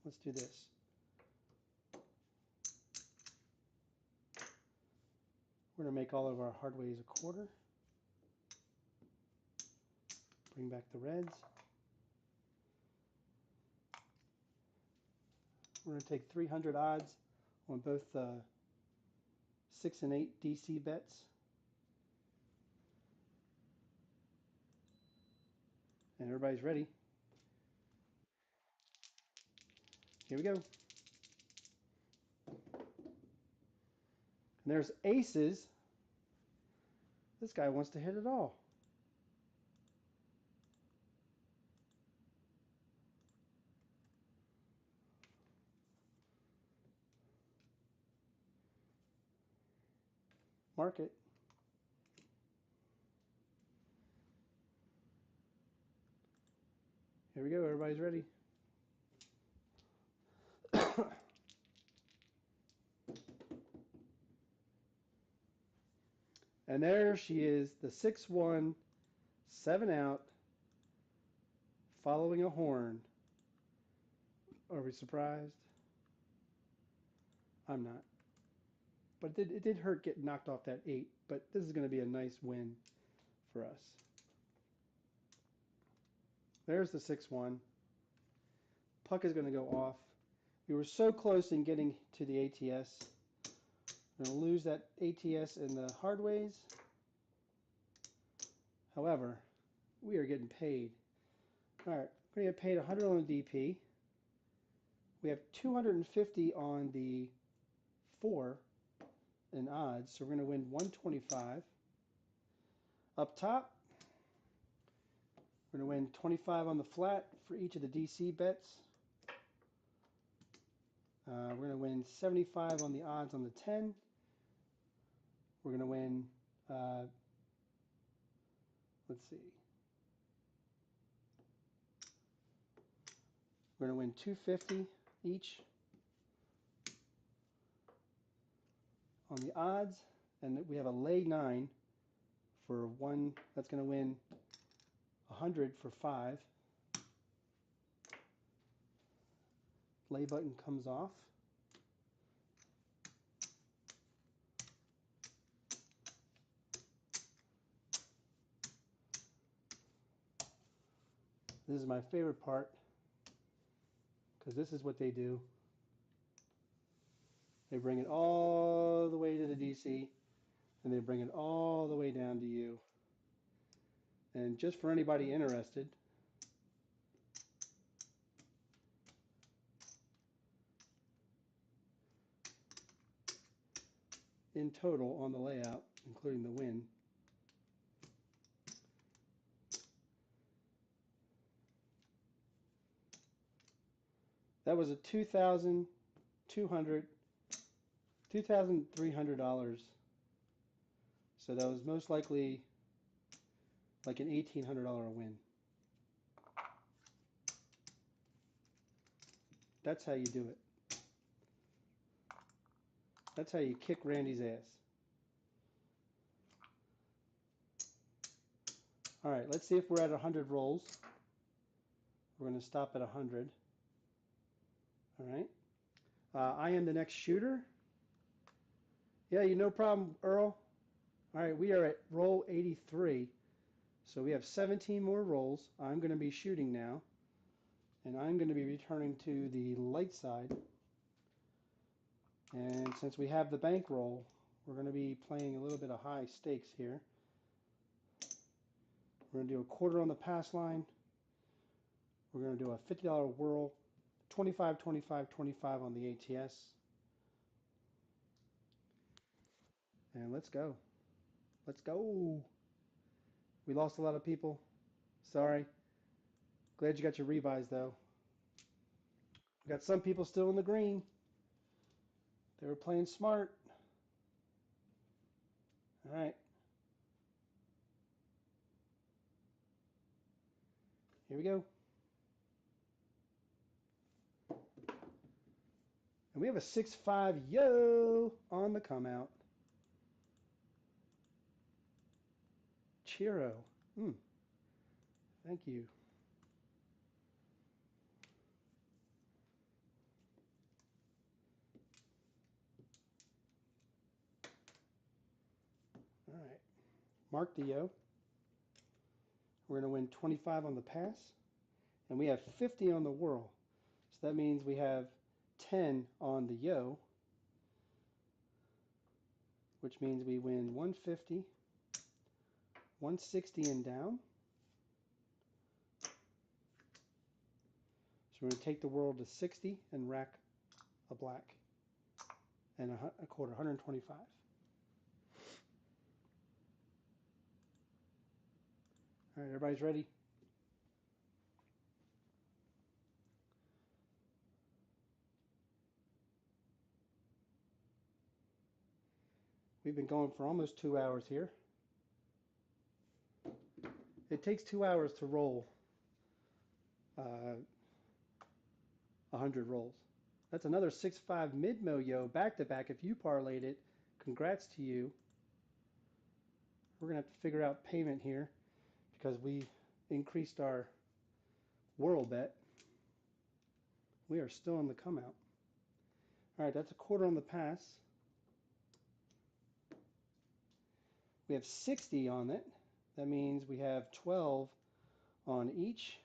[SPEAKER 1] let's do this. We're going to make all of our hard ways a quarter. Bring back the reds. We're going to take 300 odds on both the 6 and 8 DC bets. And everybody's ready. Here we go. And there's aces. This guy wants to hit it all. Mark it. Here we go. Everybody's ready. And there she is, the 6-1, 7 out, following a horn. Are we surprised? I'm not. But it did hurt getting knocked off that 8, but this is going to be a nice win for us. There's the 6-1. Puck is going to go off. We were so close in getting to the ATS. We're going to lose that ATS in the hard ways. However, we are getting paid. All right, we're going to get paid 100 on the DP. We have 250 on the 4 in odds, so we're going to win 125. Up top, we're going to win 25 on the flat for each of the DC bets. We're going to win 75 on the odds on the 10. We're going to win, let's see. We're going to win 250 each on the odds. And we have a lay 9 for 1. That's going to win 100 for 5. Lay button comes off. This is my favorite part because this is what they do. They bring it all the way to the DC and they bring it all the way down to you. And just for anybody interested, in total on the layout, including the win, that was a $2,300. So that was most likely like an $1,800 win. That's how you do it. That's how you kick Randy's ass. All right, let's see if we're at 100 rolls. We're going to stop at 100. All right. I am the next shooter. Yeah, no problem, Earl. All right, we are at roll 83. So we have 17 more rolls. I'm going to be shooting now. And I'm going to be returning to the light side. And since we have the bankroll, We're going to be playing a little bit of high stakes here. We're going to do a quarter on the pass line. We're going to do a $50 whirl, 25, 25, 25 on the ATS. And let's go. Let's go. We lost a lot of people. Sorry. Glad you got your rebuys though. We got some people still in the green. They were playing smart. All right. Here we go. And we have a 6-5 yo on the come out. Chiro. Thank you. All right. Mark the yo. We're going to win 25 on the pass. And we have 50 on the whirl. So that means we have 10 on the yo, which means we win 150, 160 and down. So we're going to take the whirl to 60 and rack a black and a quarter, 125. All right, everybody's ready? We've been going for almost 2 hours here. It takes 2 hours to roll 100 rolls. That's another 6-5 mid-mo yo back-to-back. If you parlayed it, congrats to you. We're going to have to figure out payment here because we increased our whirl bet. We are still in the come out. All right, that's a quarter on the pass. We have 60 on it. That means we have 12 on each,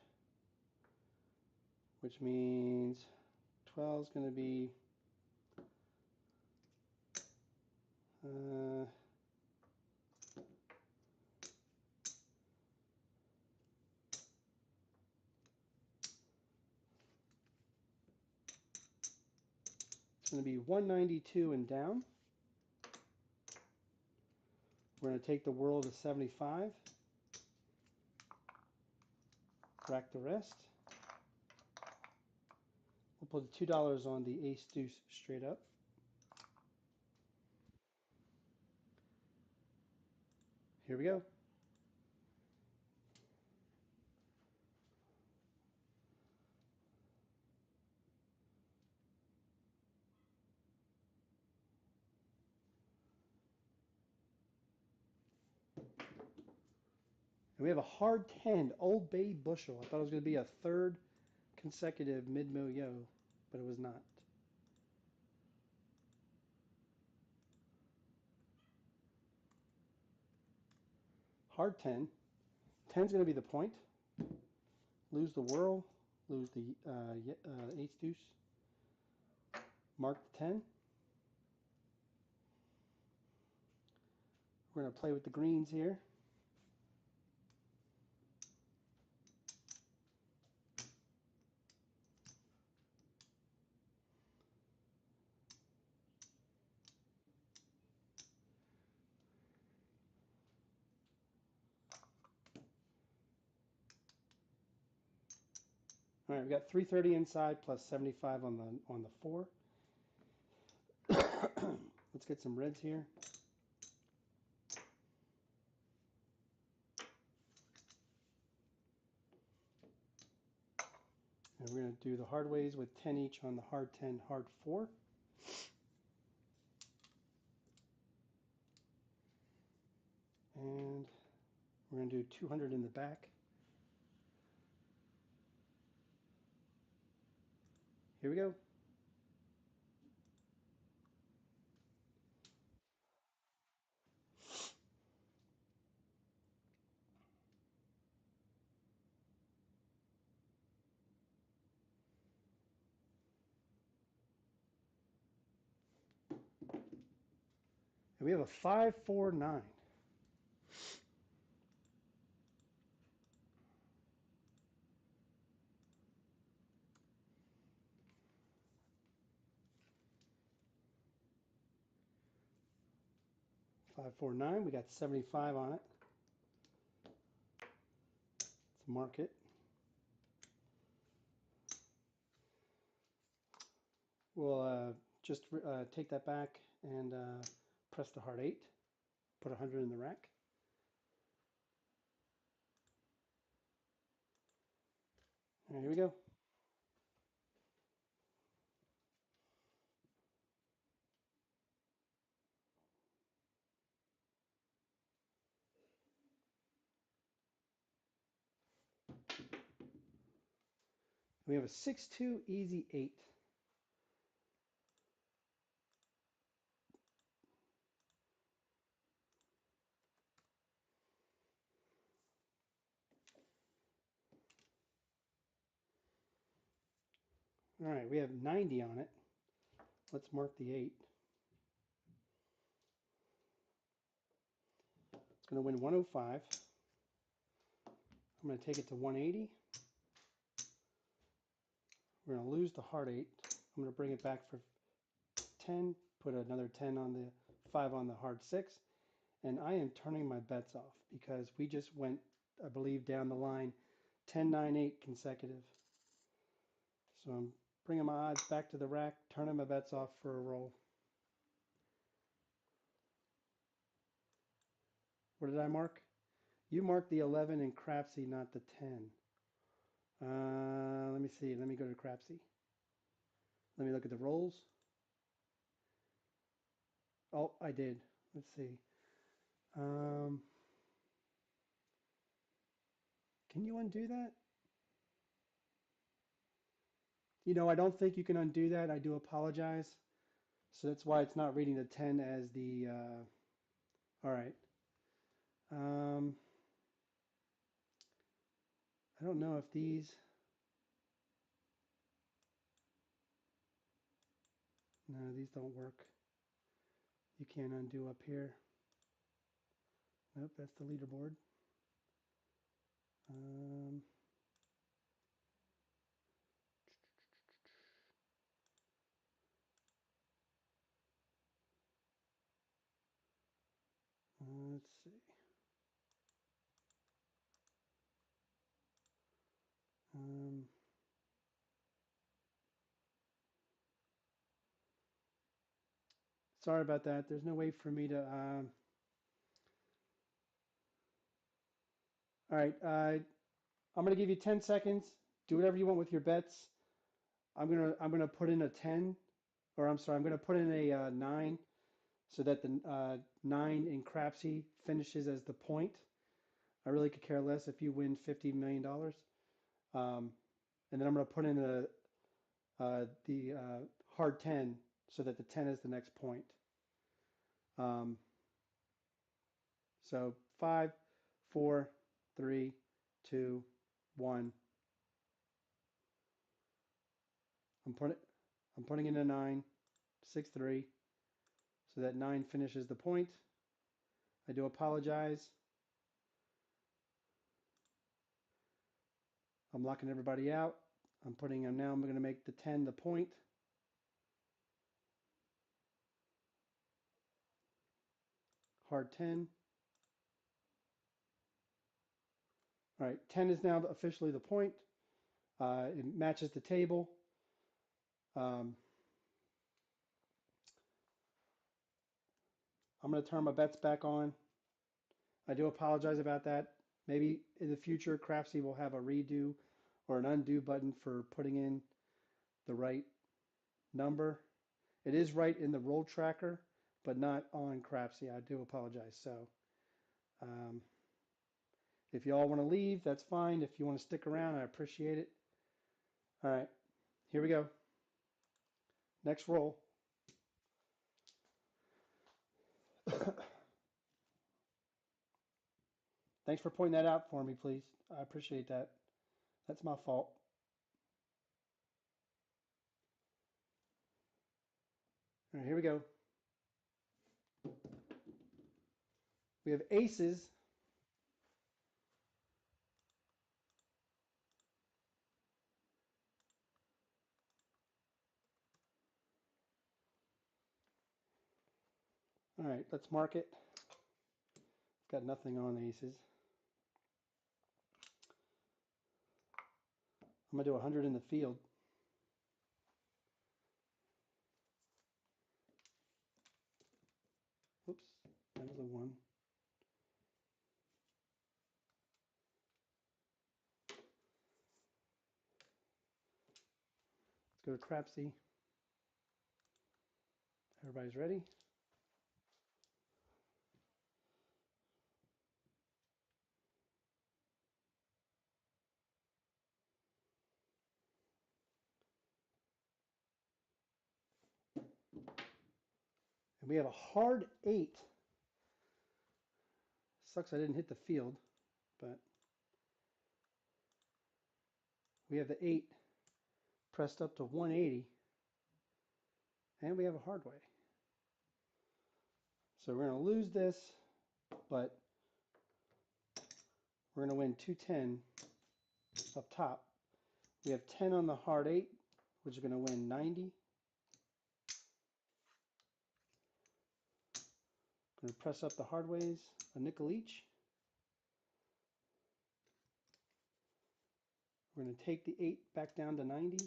[SPEAKER 1] which means 12 is going to be it's going to be 192 and down. We're going to take the whirl to 75. Rack the rest. We'll put the $2 on the ace deuce straight up. Here we go. And we have a hard 10, Old Bay bushel. I thought it was going to be a third consecutive mid-mo yo, but it was not. Hard 10. 10 is going to be the point. Lose the whirl, lose the ace deuce. Mark the 10. We're going to play with the greens here. All right, we got 330 inside plus 75 on the 4. Let's get some reds here. And we're going to do the hard ways with 10 each on the hard 10, hard 4. And we're going to do 200 in the back. Here we go. And we have a 549. We got 75 on it. Let's mark it. We'll just take that back and press the hard 8. Put 100 in the rack. And here we go. We have a 6-2 easy 8. All right, we have 90 on it. Let's mark the 8. It's going to win 105. I'm going to take it to 180. We're going to lose the hard 8. I'm going to bring it back for 10, put another 10 on the 5 on the hard 6, and I am turning my bets off because we just went, I believe, down the line 10, 9, 8 consecutive. So I'm bringing my odds back to the rack, turning my bets off for a roll. What did I mark? You marked the 11 in Crapsee, not the 10. Let me see. Let me go to Crapsee. Let me look at the rolls. Oh, I did. Let's see. Can you undo that? You know, I don't think you can undo that. I do apologize. So that's why it's not reading the 10 as the, all right. I don't know if these, no, these don't work. You can't undo up here. Nope, that's the leaderboard. Let's see. Sorry about that. There's no way for me to. All right, I'm gonna give you 10 seconds. Do whatever you want with your bets. I'm gonna put in a 10, or I'm sorry, I'm gonna put in a 9, so that the 9 in Crapsee finishes as the point. I really could care less if you win $50 million. And then I'm gonna put in the hard 10, so that the 10 is the next point. So 5, 4, 3, 2, 1. I'm putting in a 9, 6, 3, so that 9 finishes the point. I do apologize. I'm locking everybody out. I'm going to make the 10 the point. Hard 10. All right, 10 is now officially the point. It matches the table. I'm going to turn my bets back on. I do apologize about that. Maybe in the future, Crapsee will have a redo or an undo button for putting in the right number. It is right in the roll tracker, but not on Crapsee. I do apologize. So if you all want to leave, that's fine. If you want to stick around, I appreciate it. All right, here we go. Next roll. Thanks for pointing that out for me, please. I appreciate that. That's my fault. All right, here we go. We have aces. All right, let's mark it. Got nothing on aces. I'm going to do 100 in the field. Oops, that was a 1. Let's go to Crapsee. Everybody's ready? And we have a hard 8. Sucks I didn't hit the field, but we have the 8 pressed up to 180, and we have a hard way. So we're going to lose this, but we're going to win 210 up top. We have 10 on the hard 8, which is going to win 90. Going to press up the hard ways, a nickel each. We're going to take the 8 back down to 90.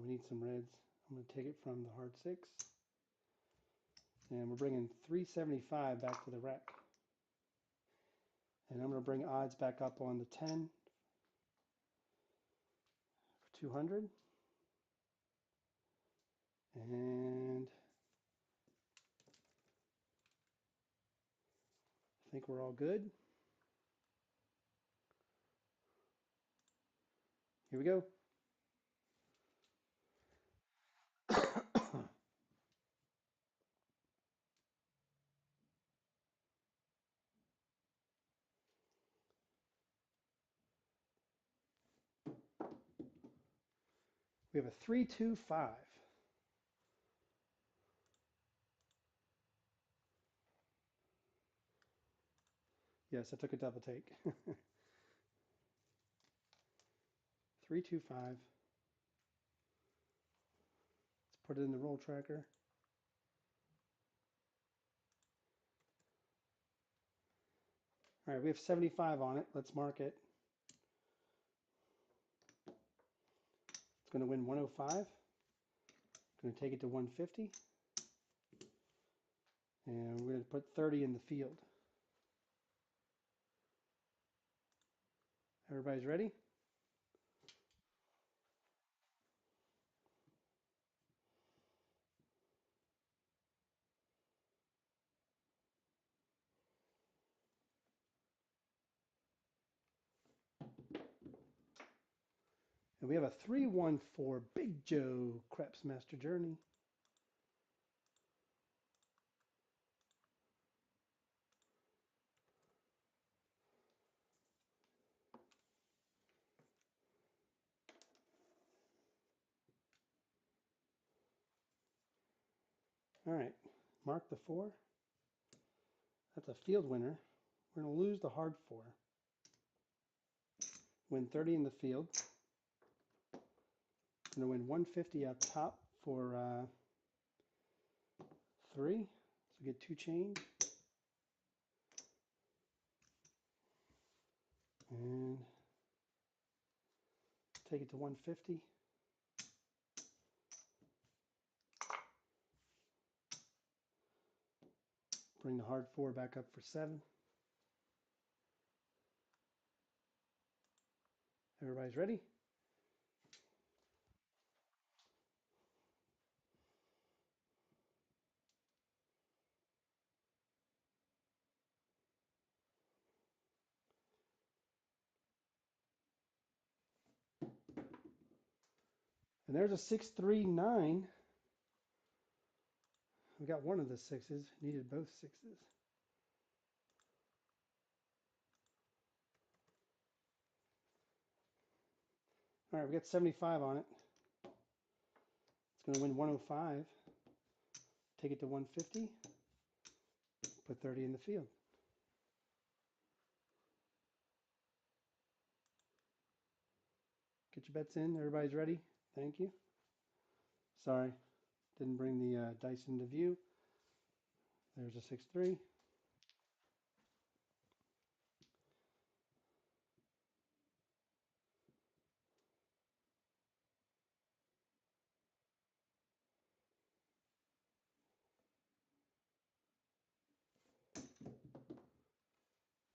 [SPEAKER 1] We need some reds. I'm going to take it from the hard 6. And we're bringing 375 back to the rack. And I'm going to bring odds back up on the 10 for 200. And I think we're all good. Here we go. We have a 3-2-5. Yes, I took a double take. 3-2-5. Let's put it in the roll tracker. All right, we have 75 on it. Let's mark it. It's going to win 105. Going to take it to 150. And we're going to put 30 in the field. Everybody's ready? And we have a 3-1-4 Big Joe Craps Master Journey. All right, mark the 4. That's a field winner. We're going to lose the hard 4. Win 30 in the field. Going to win 150 up top for 3. So get 2 change. And take it to 150. Bring the hard 4 back up for 7. Everybody's ready? And there's a 6-3-9. We got one of the 6s. Needed both 6s. All right, we got 75 on it. It's going to win 105. Take it to 150. put 30 in the field. Get your bets in. Everybody's ready? Thank you. Sorry, didn't bring the dice into view. There's a 6-3.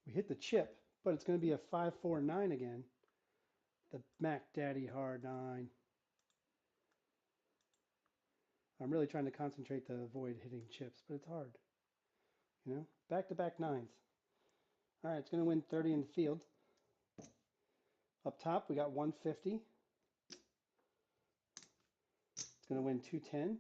[SPEAKER 1] We hit the chip, but it's going to be a 5-4-9 again. The Mac Daddy hard 9. I'm really trying to concentrate to avoid hitting chips, but it's hard. You know, back-to-back 9s. All right, it's going to win 30 in the field. Up top, we got 150. It's going to win 210.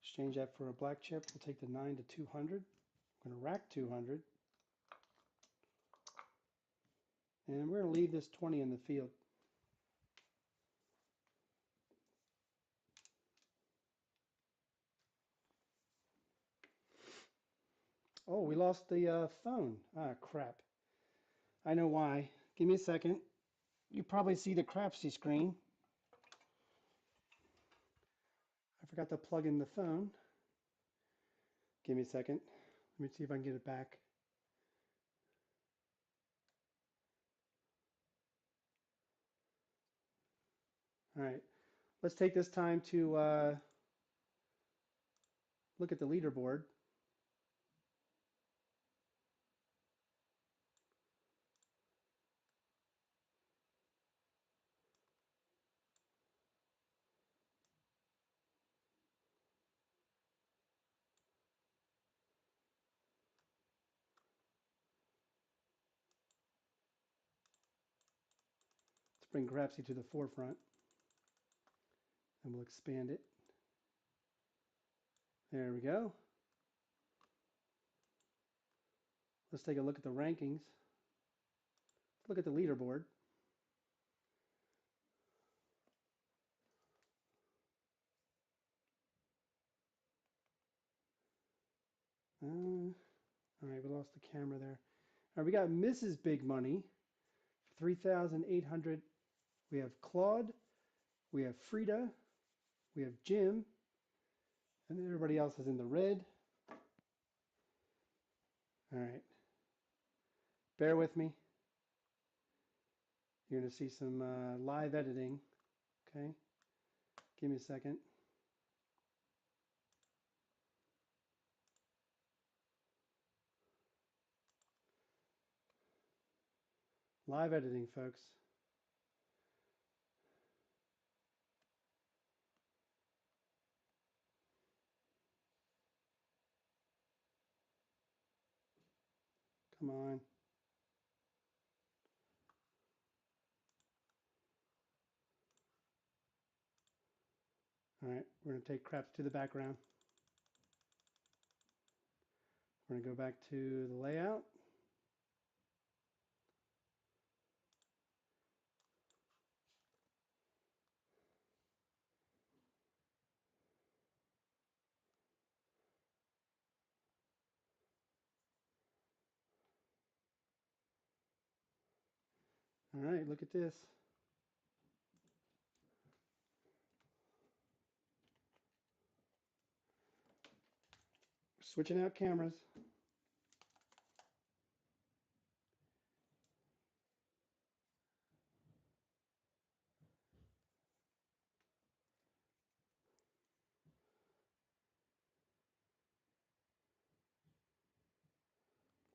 [SPEAKER 1] Exchange that for a black chip. We'll take the 9 to 200. I'm going to rack 200. And we're going to leave this 20 in the field. Oh, we lost the phone. Ah, crap. I know why. Give me a second. You probably see the Crapsee screen. I forgot to plug in the phone. Give me a second. Let me see if I can get it back. All right. Let's take this time to look at the leaderboard. Let's bring Crapsee to the forefront. And we'll expand it. There we go. Let's take a look at the rankings. Let's look at the leaderboard. All right, we lost the camera there. All right, we got Mrs. Big Money, 3,800. We have Claude, we have Frida, we have Jim, and then everybody else is in the red. All right, bear with me. You're going to see some live editing, okay? Give me a second. Live editing, folks. Come on. All right, we're going to take Crapsee to the background. We're going to go back to the layout. All right, look at this. Switching out cameras.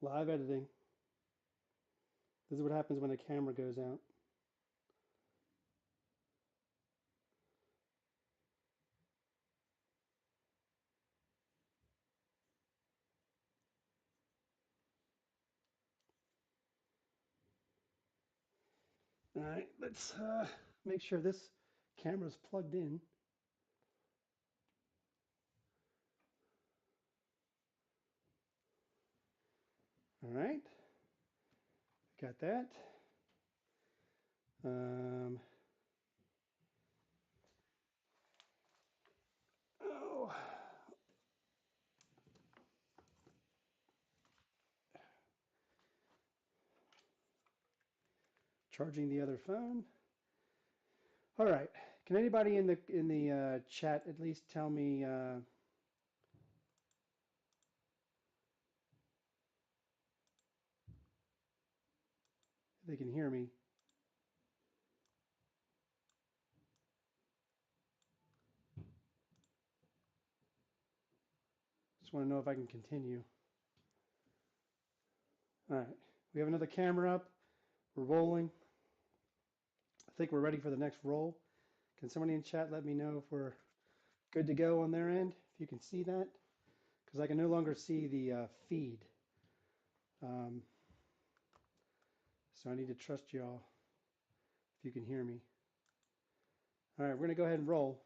[SPEAKER 1] Live editing. This is what happens when a camera goes out. All right, let's make sure this camera's plugged in. All right, got that. Charging the other phone. All right. Can anybody in the chat at least tell me if they can hear me? Just want to know if I can continue. All right. We have another camera up. We're rolling. I think we're ready for the next roll. Can somebody in chat let me know if we're good to go on their end? If you can see that? Because I can no longer see the feed. So I need to trust y'all if you can hear me. All right, we're going to go ahead and roll.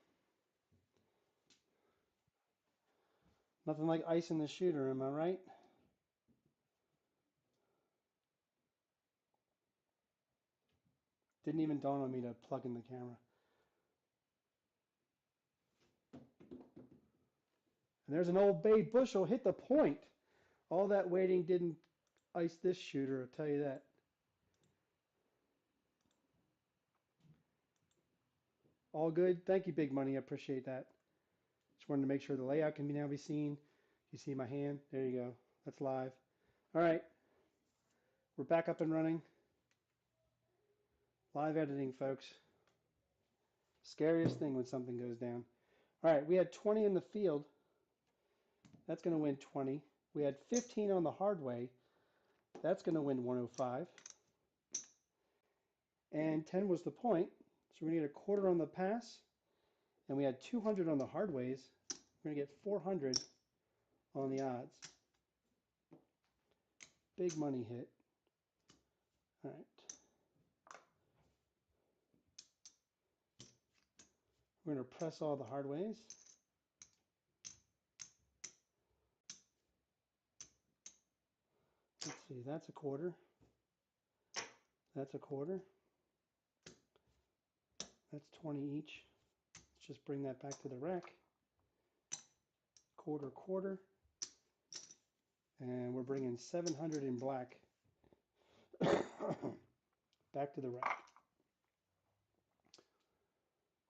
[SPEAKER 1] Nothing like ice in the shooter, am I right? Didn't even dawn on me to plug in the camera. And there's an Old Bay bushel, hit the point. All that waiting didn't ice this shooter, I'll tell you that. All good. Thank you, Big Money. I appreciate that. Just wanted to make sure the layout can now be seen. You see my hand? There you go. That's live. All right. We're back up and running. Live editing, folks. Scariest thing when something goes down. All right. We had 20 in the field. That's going to win 20. We had 15 on the hard way. That's going to win 105. And 10 was the point. So we're going to get a quarter on the pass. And we had 200 on the hard ways. We're going to get 400 on the odds. Big money hit. All right. We're going to press all the hard ways. Let's see, that's a quarter. That's a quarter. That's 20 each. Let's just bring that back to the rack. Quarter, quarter. And we're bringing 700 in black back to the rack.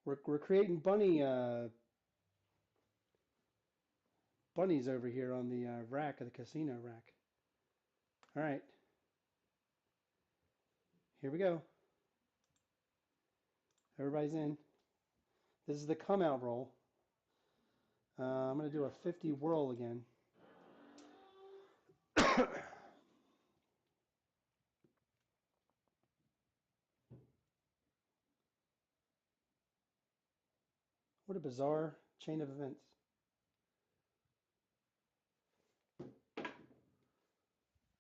[SPEAKER 1] We're creating bunnies over here on the rack of the casino rack. All right. Here we go. Everybody's in. This is the come out roll. I'm going to do a 50 whirl again. What a bizarre chain of events.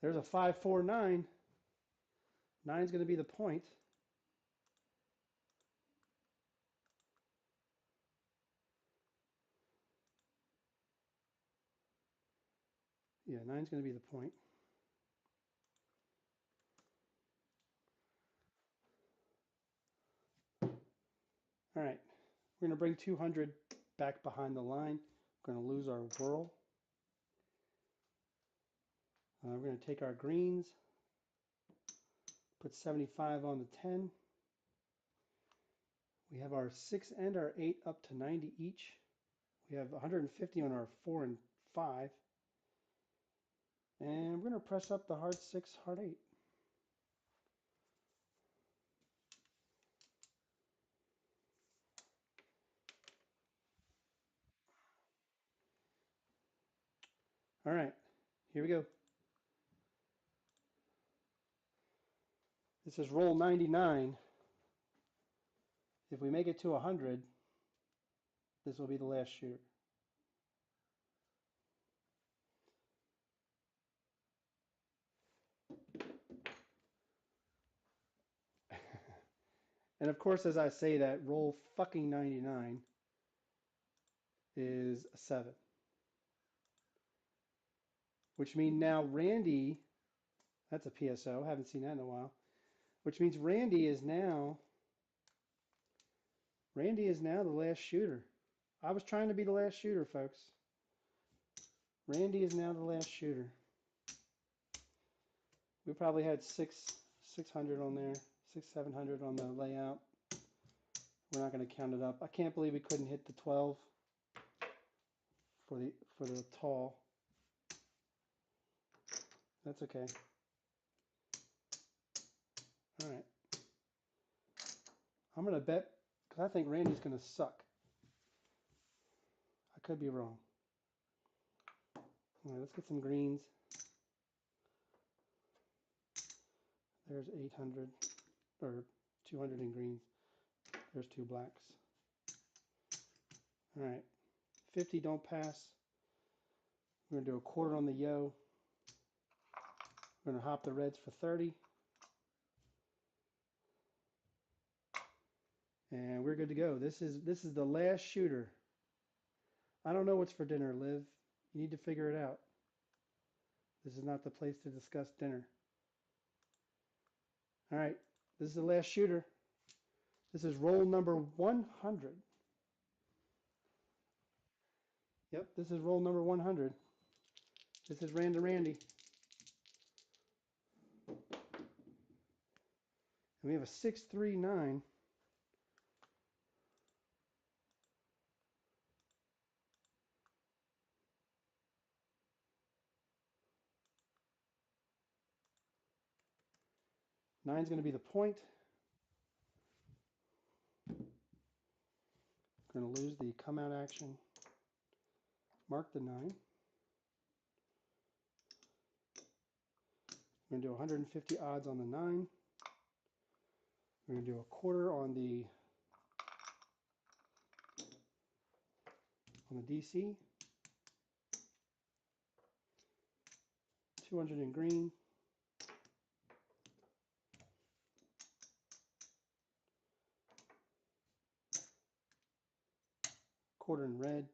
[SPEAKER 1] There's a 549. 9's going to be the point. Yeah, 9's going to be the point. All right, we're going to bring 200 back behind the line. We're going to lose our whirl. We're going to take our greens, put 75 on the 10. We have our 6 and our 8 up to 90 each. We have 150 on our 4 and 5. And we're going to press up the hard 6, hard 8. All right, here we go. This is roll 99. If we make it to 100, this will be the last shooter. And of course, as I say that, roll fucking 99 is a 7. Which means now Randy, that's a PSO, haven't seen that in a while. Which means Randy is now the last shooter. I was trying to be the last shooter, folks. Randy is now the last shooter. We probably had 600 on there, 700 on the layout. We're not going to count it up. I can't believe we couldn't hit the 12 for the tall. That's okay. All right. I'm going to bet, because I think Randy's going to suck. I could be wrong. All right, let's get some greens. There's 800, or 200 in greens. There's 2 blacks. All right, 50 don't pass. We're going to do a quarter on the yo. We're going to hop the reds for 30. And we're good to go. This is the last shooter. I don't know what's for dinner, Liv. You need to figure it out. This is not the place to discuss dinner. All right, this is the last shooter. This is roll number 100. Yep, this is roll number 100. This is Random Randy. And we have a 639. Nine's going to be the point. Going to lose the come out action. Mark the 9. We're going to do 150 odds on the 9. We're going to do a quarter on the DC. 200 in green. Quarter in red.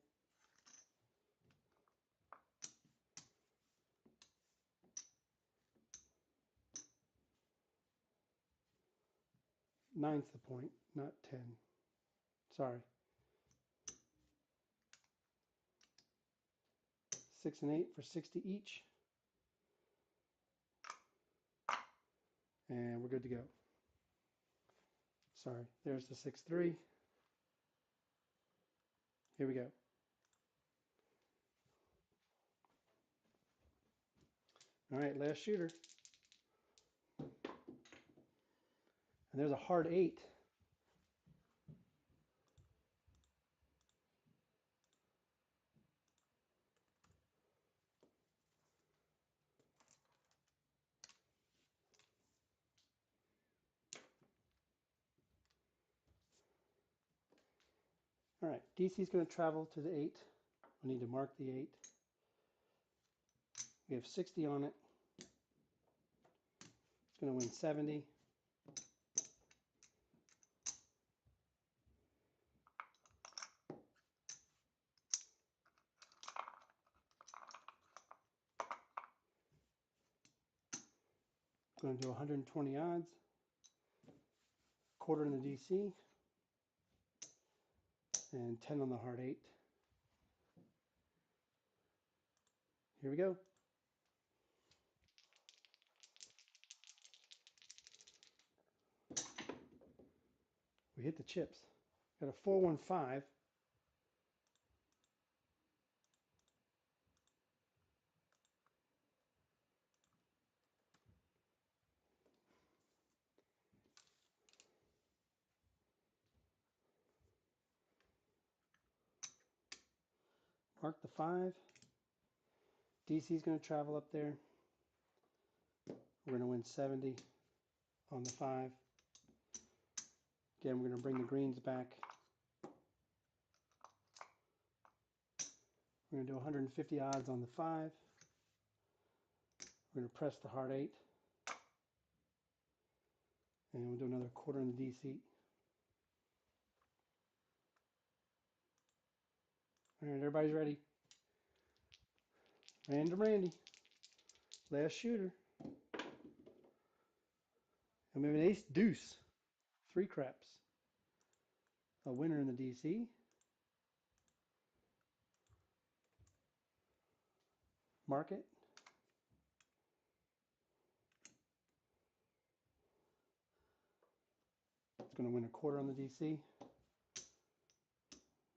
[SPEAKER 1] Nine's the point, not 10. Sorry. 6 and 8 for 60 each. And we're good to go. Sorry, there's the 6-3. Here we go. All right, last shooter. And there's a hard 8. All right, DC is going to travel to the 8. We need to mark the 8. We have 60 on it. It's going to win 70. Going to do 120 odds. Quarter in the DC. And 10 on the hard 8. Here we go. We hit the chips. Got a 415. Mark the 5. DC is going to travel up there. We're going to win 70 on the 5. Again, we're going to bring the greens back. We're going to do 150 odds on the 5. We're going to press the hard 8. And we'll do another quarter in the DC. All right, everybody's ready. Random Randy. Last shooter. And we have an ace deuce. 3 craps. A winner in the DC. Mark it. going to win a quarter on the DC.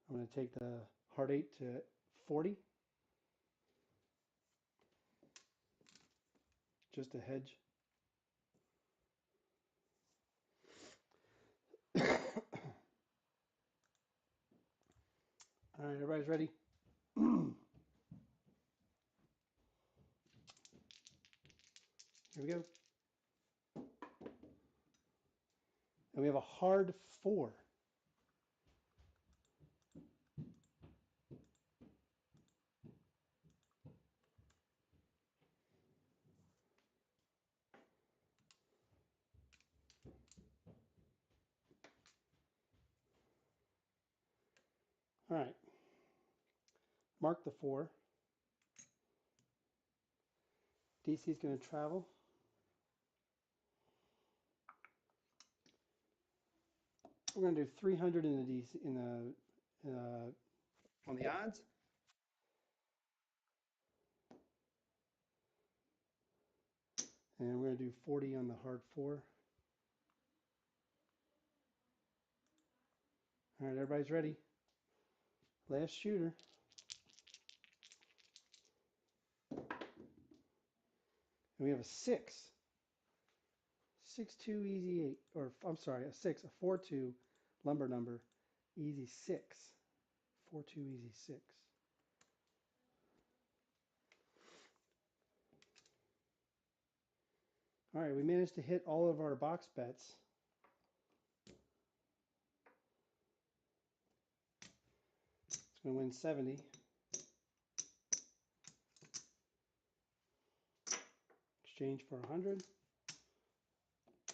[SPEAKER 1] I'm going to take the heart 8 to 40. Just a hedge. All right, everybody's ready? Here we go. And we have a hard 4. All right. Mark the 4. DC is going to travel. We're going to do 300 in the DC on the odds. And we're going to do 40 on the hard 4. All right, everybody's ready. Last shooter. And we have a 6. 6-2 easy 8, or I'm sorry, a 6, a 4-2 lumber number, easy 6. 4-2 easy 6. All right, we managed to hit all of our box bets. It's going to win 70. Exchange for 100.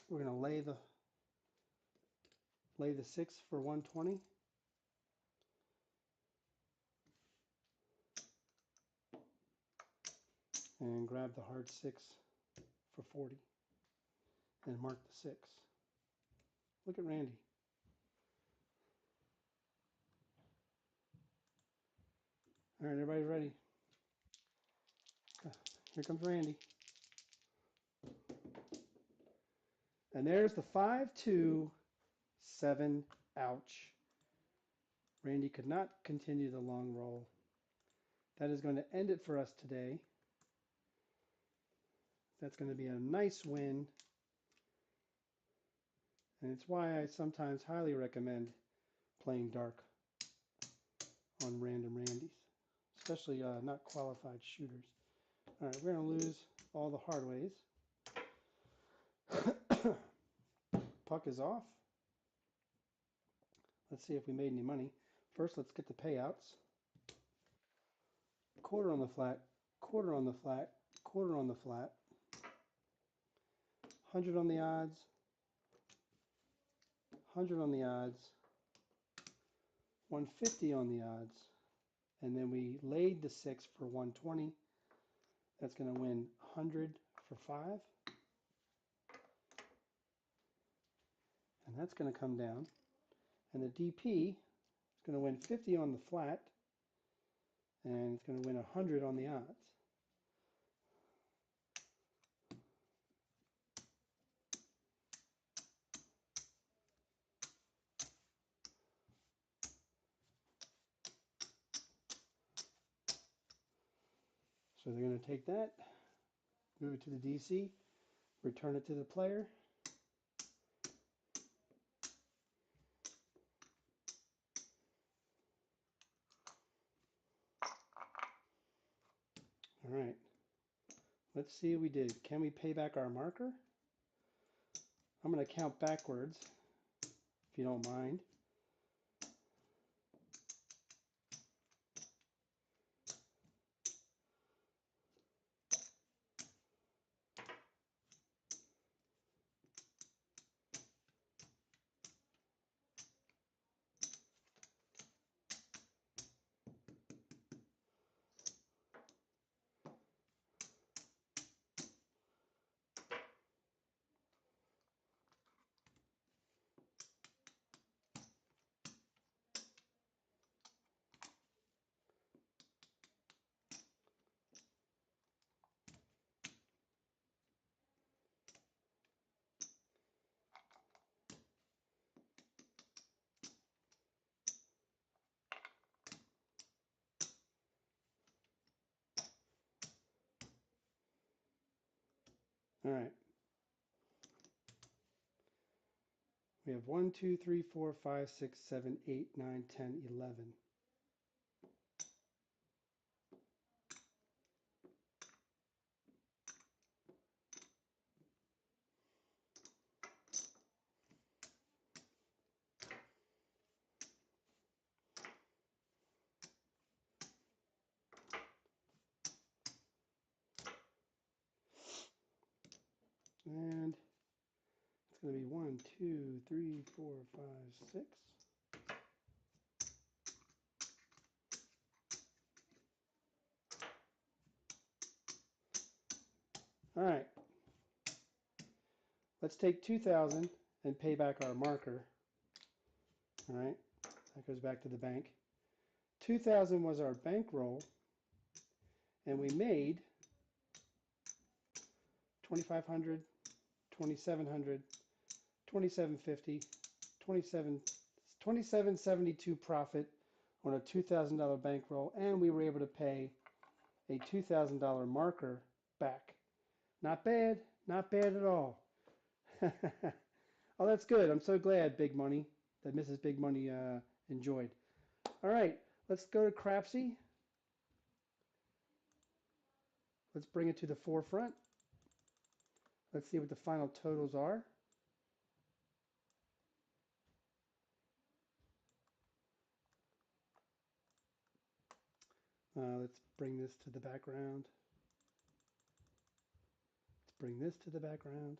[SPEAKER 1] We're going to lay the 6 for 120. And grab the hard 6 for 40. And mark the 6. Look at Randy. All right, everybody's ready. Here comes Randy. And there's the 5-2, 7, ouch. Randy could not continue the long roll. That is going to end it for us today. That's going to be a nice win. And it's why I sometimes highly recommend playing dark on random Randys, especially not qualified shooters. All right, we're going to lose all the hard ways. Puck is off. Let's see if we made any money. First, let's get the payouts. Quarter on the flat, quarter on the flat, quarter on the flat. 100 on the odds, 100 on the odds, 150 on the odds, and then we laid the 6 for 120. That's going to win 100 for 5. And that's going to come down. And the DP is going to win 50 on the flat, and it's going to win 100 on the odds. So they're going to take that, move it to the DC, return it to the player. All right, let's see what we did. Can we pay back our marker? I'm going to count backwards, if you don't mind. All right. We have 1, 2, 3, 4, 5, 6, 7, 8, 9, 10, 11. And it's going to be 1, 2, 3, 4, 5, 6. All right. Let's take 2,000 and pay back our marker. All right. That goes back to the bank. 2,000 was our bankroll, and we made 2,500, 2,700, 2,750, 2,772 profit on a $2,000 bankroll, and we were able to pay a $2,000 marker back. Not bad, not bad at all. Oh, that's good. I'm so glad, Big Money, that Mrs. Big Money enjoyed. All right, let's go to Crapsee. Let's bring it to the forefront. Let's see what the final totals are. Let's bring this to the background. Let's bring this to the background.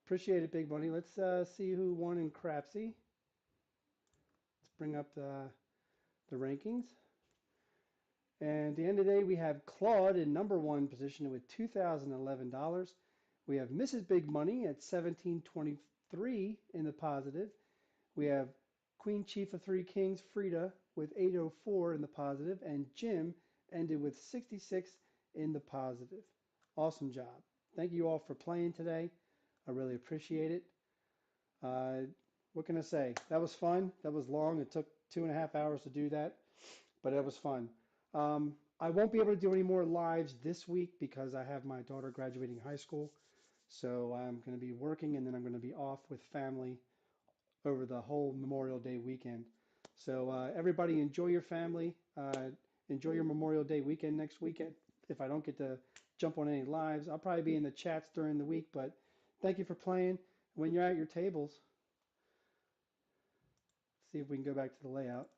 [SPEAKER 1] Appreciate it, Big Money. Let's see who won in Crapsee. Let's bring up the rankings. And at the end of the day, we have Claude in #1 position with $2,011. We have Mrs. Big Money at 1723 in the positive. We have Queen Chief of Three Kings, Frida, with 804 in the positive, and Jim ended with 66 in the positive. Awesome job. Thank you all for playing today. I really appreciate it. What can I say? That was fun. That was long. It took 2.5 hours to do that, but it was fun. I won't be able to do any more lives this week because I have my daughter graduating high school. So I'm going to be working, and then I'm going to be off with family over the whole Memorial Day weekend. So everybody enjoy your family. Enjoy your Memorial Day weekend next weekend. If I don't get to jump on any lives, I'll probably be in the chats during the week. But thank you for playing. When you're at your tables, see if we can go back to the layout.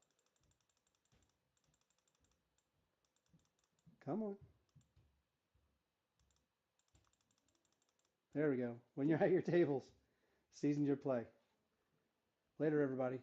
[SPEAKER 1] Come on. There we go. When you're at your tables, season your play. Later, everybody.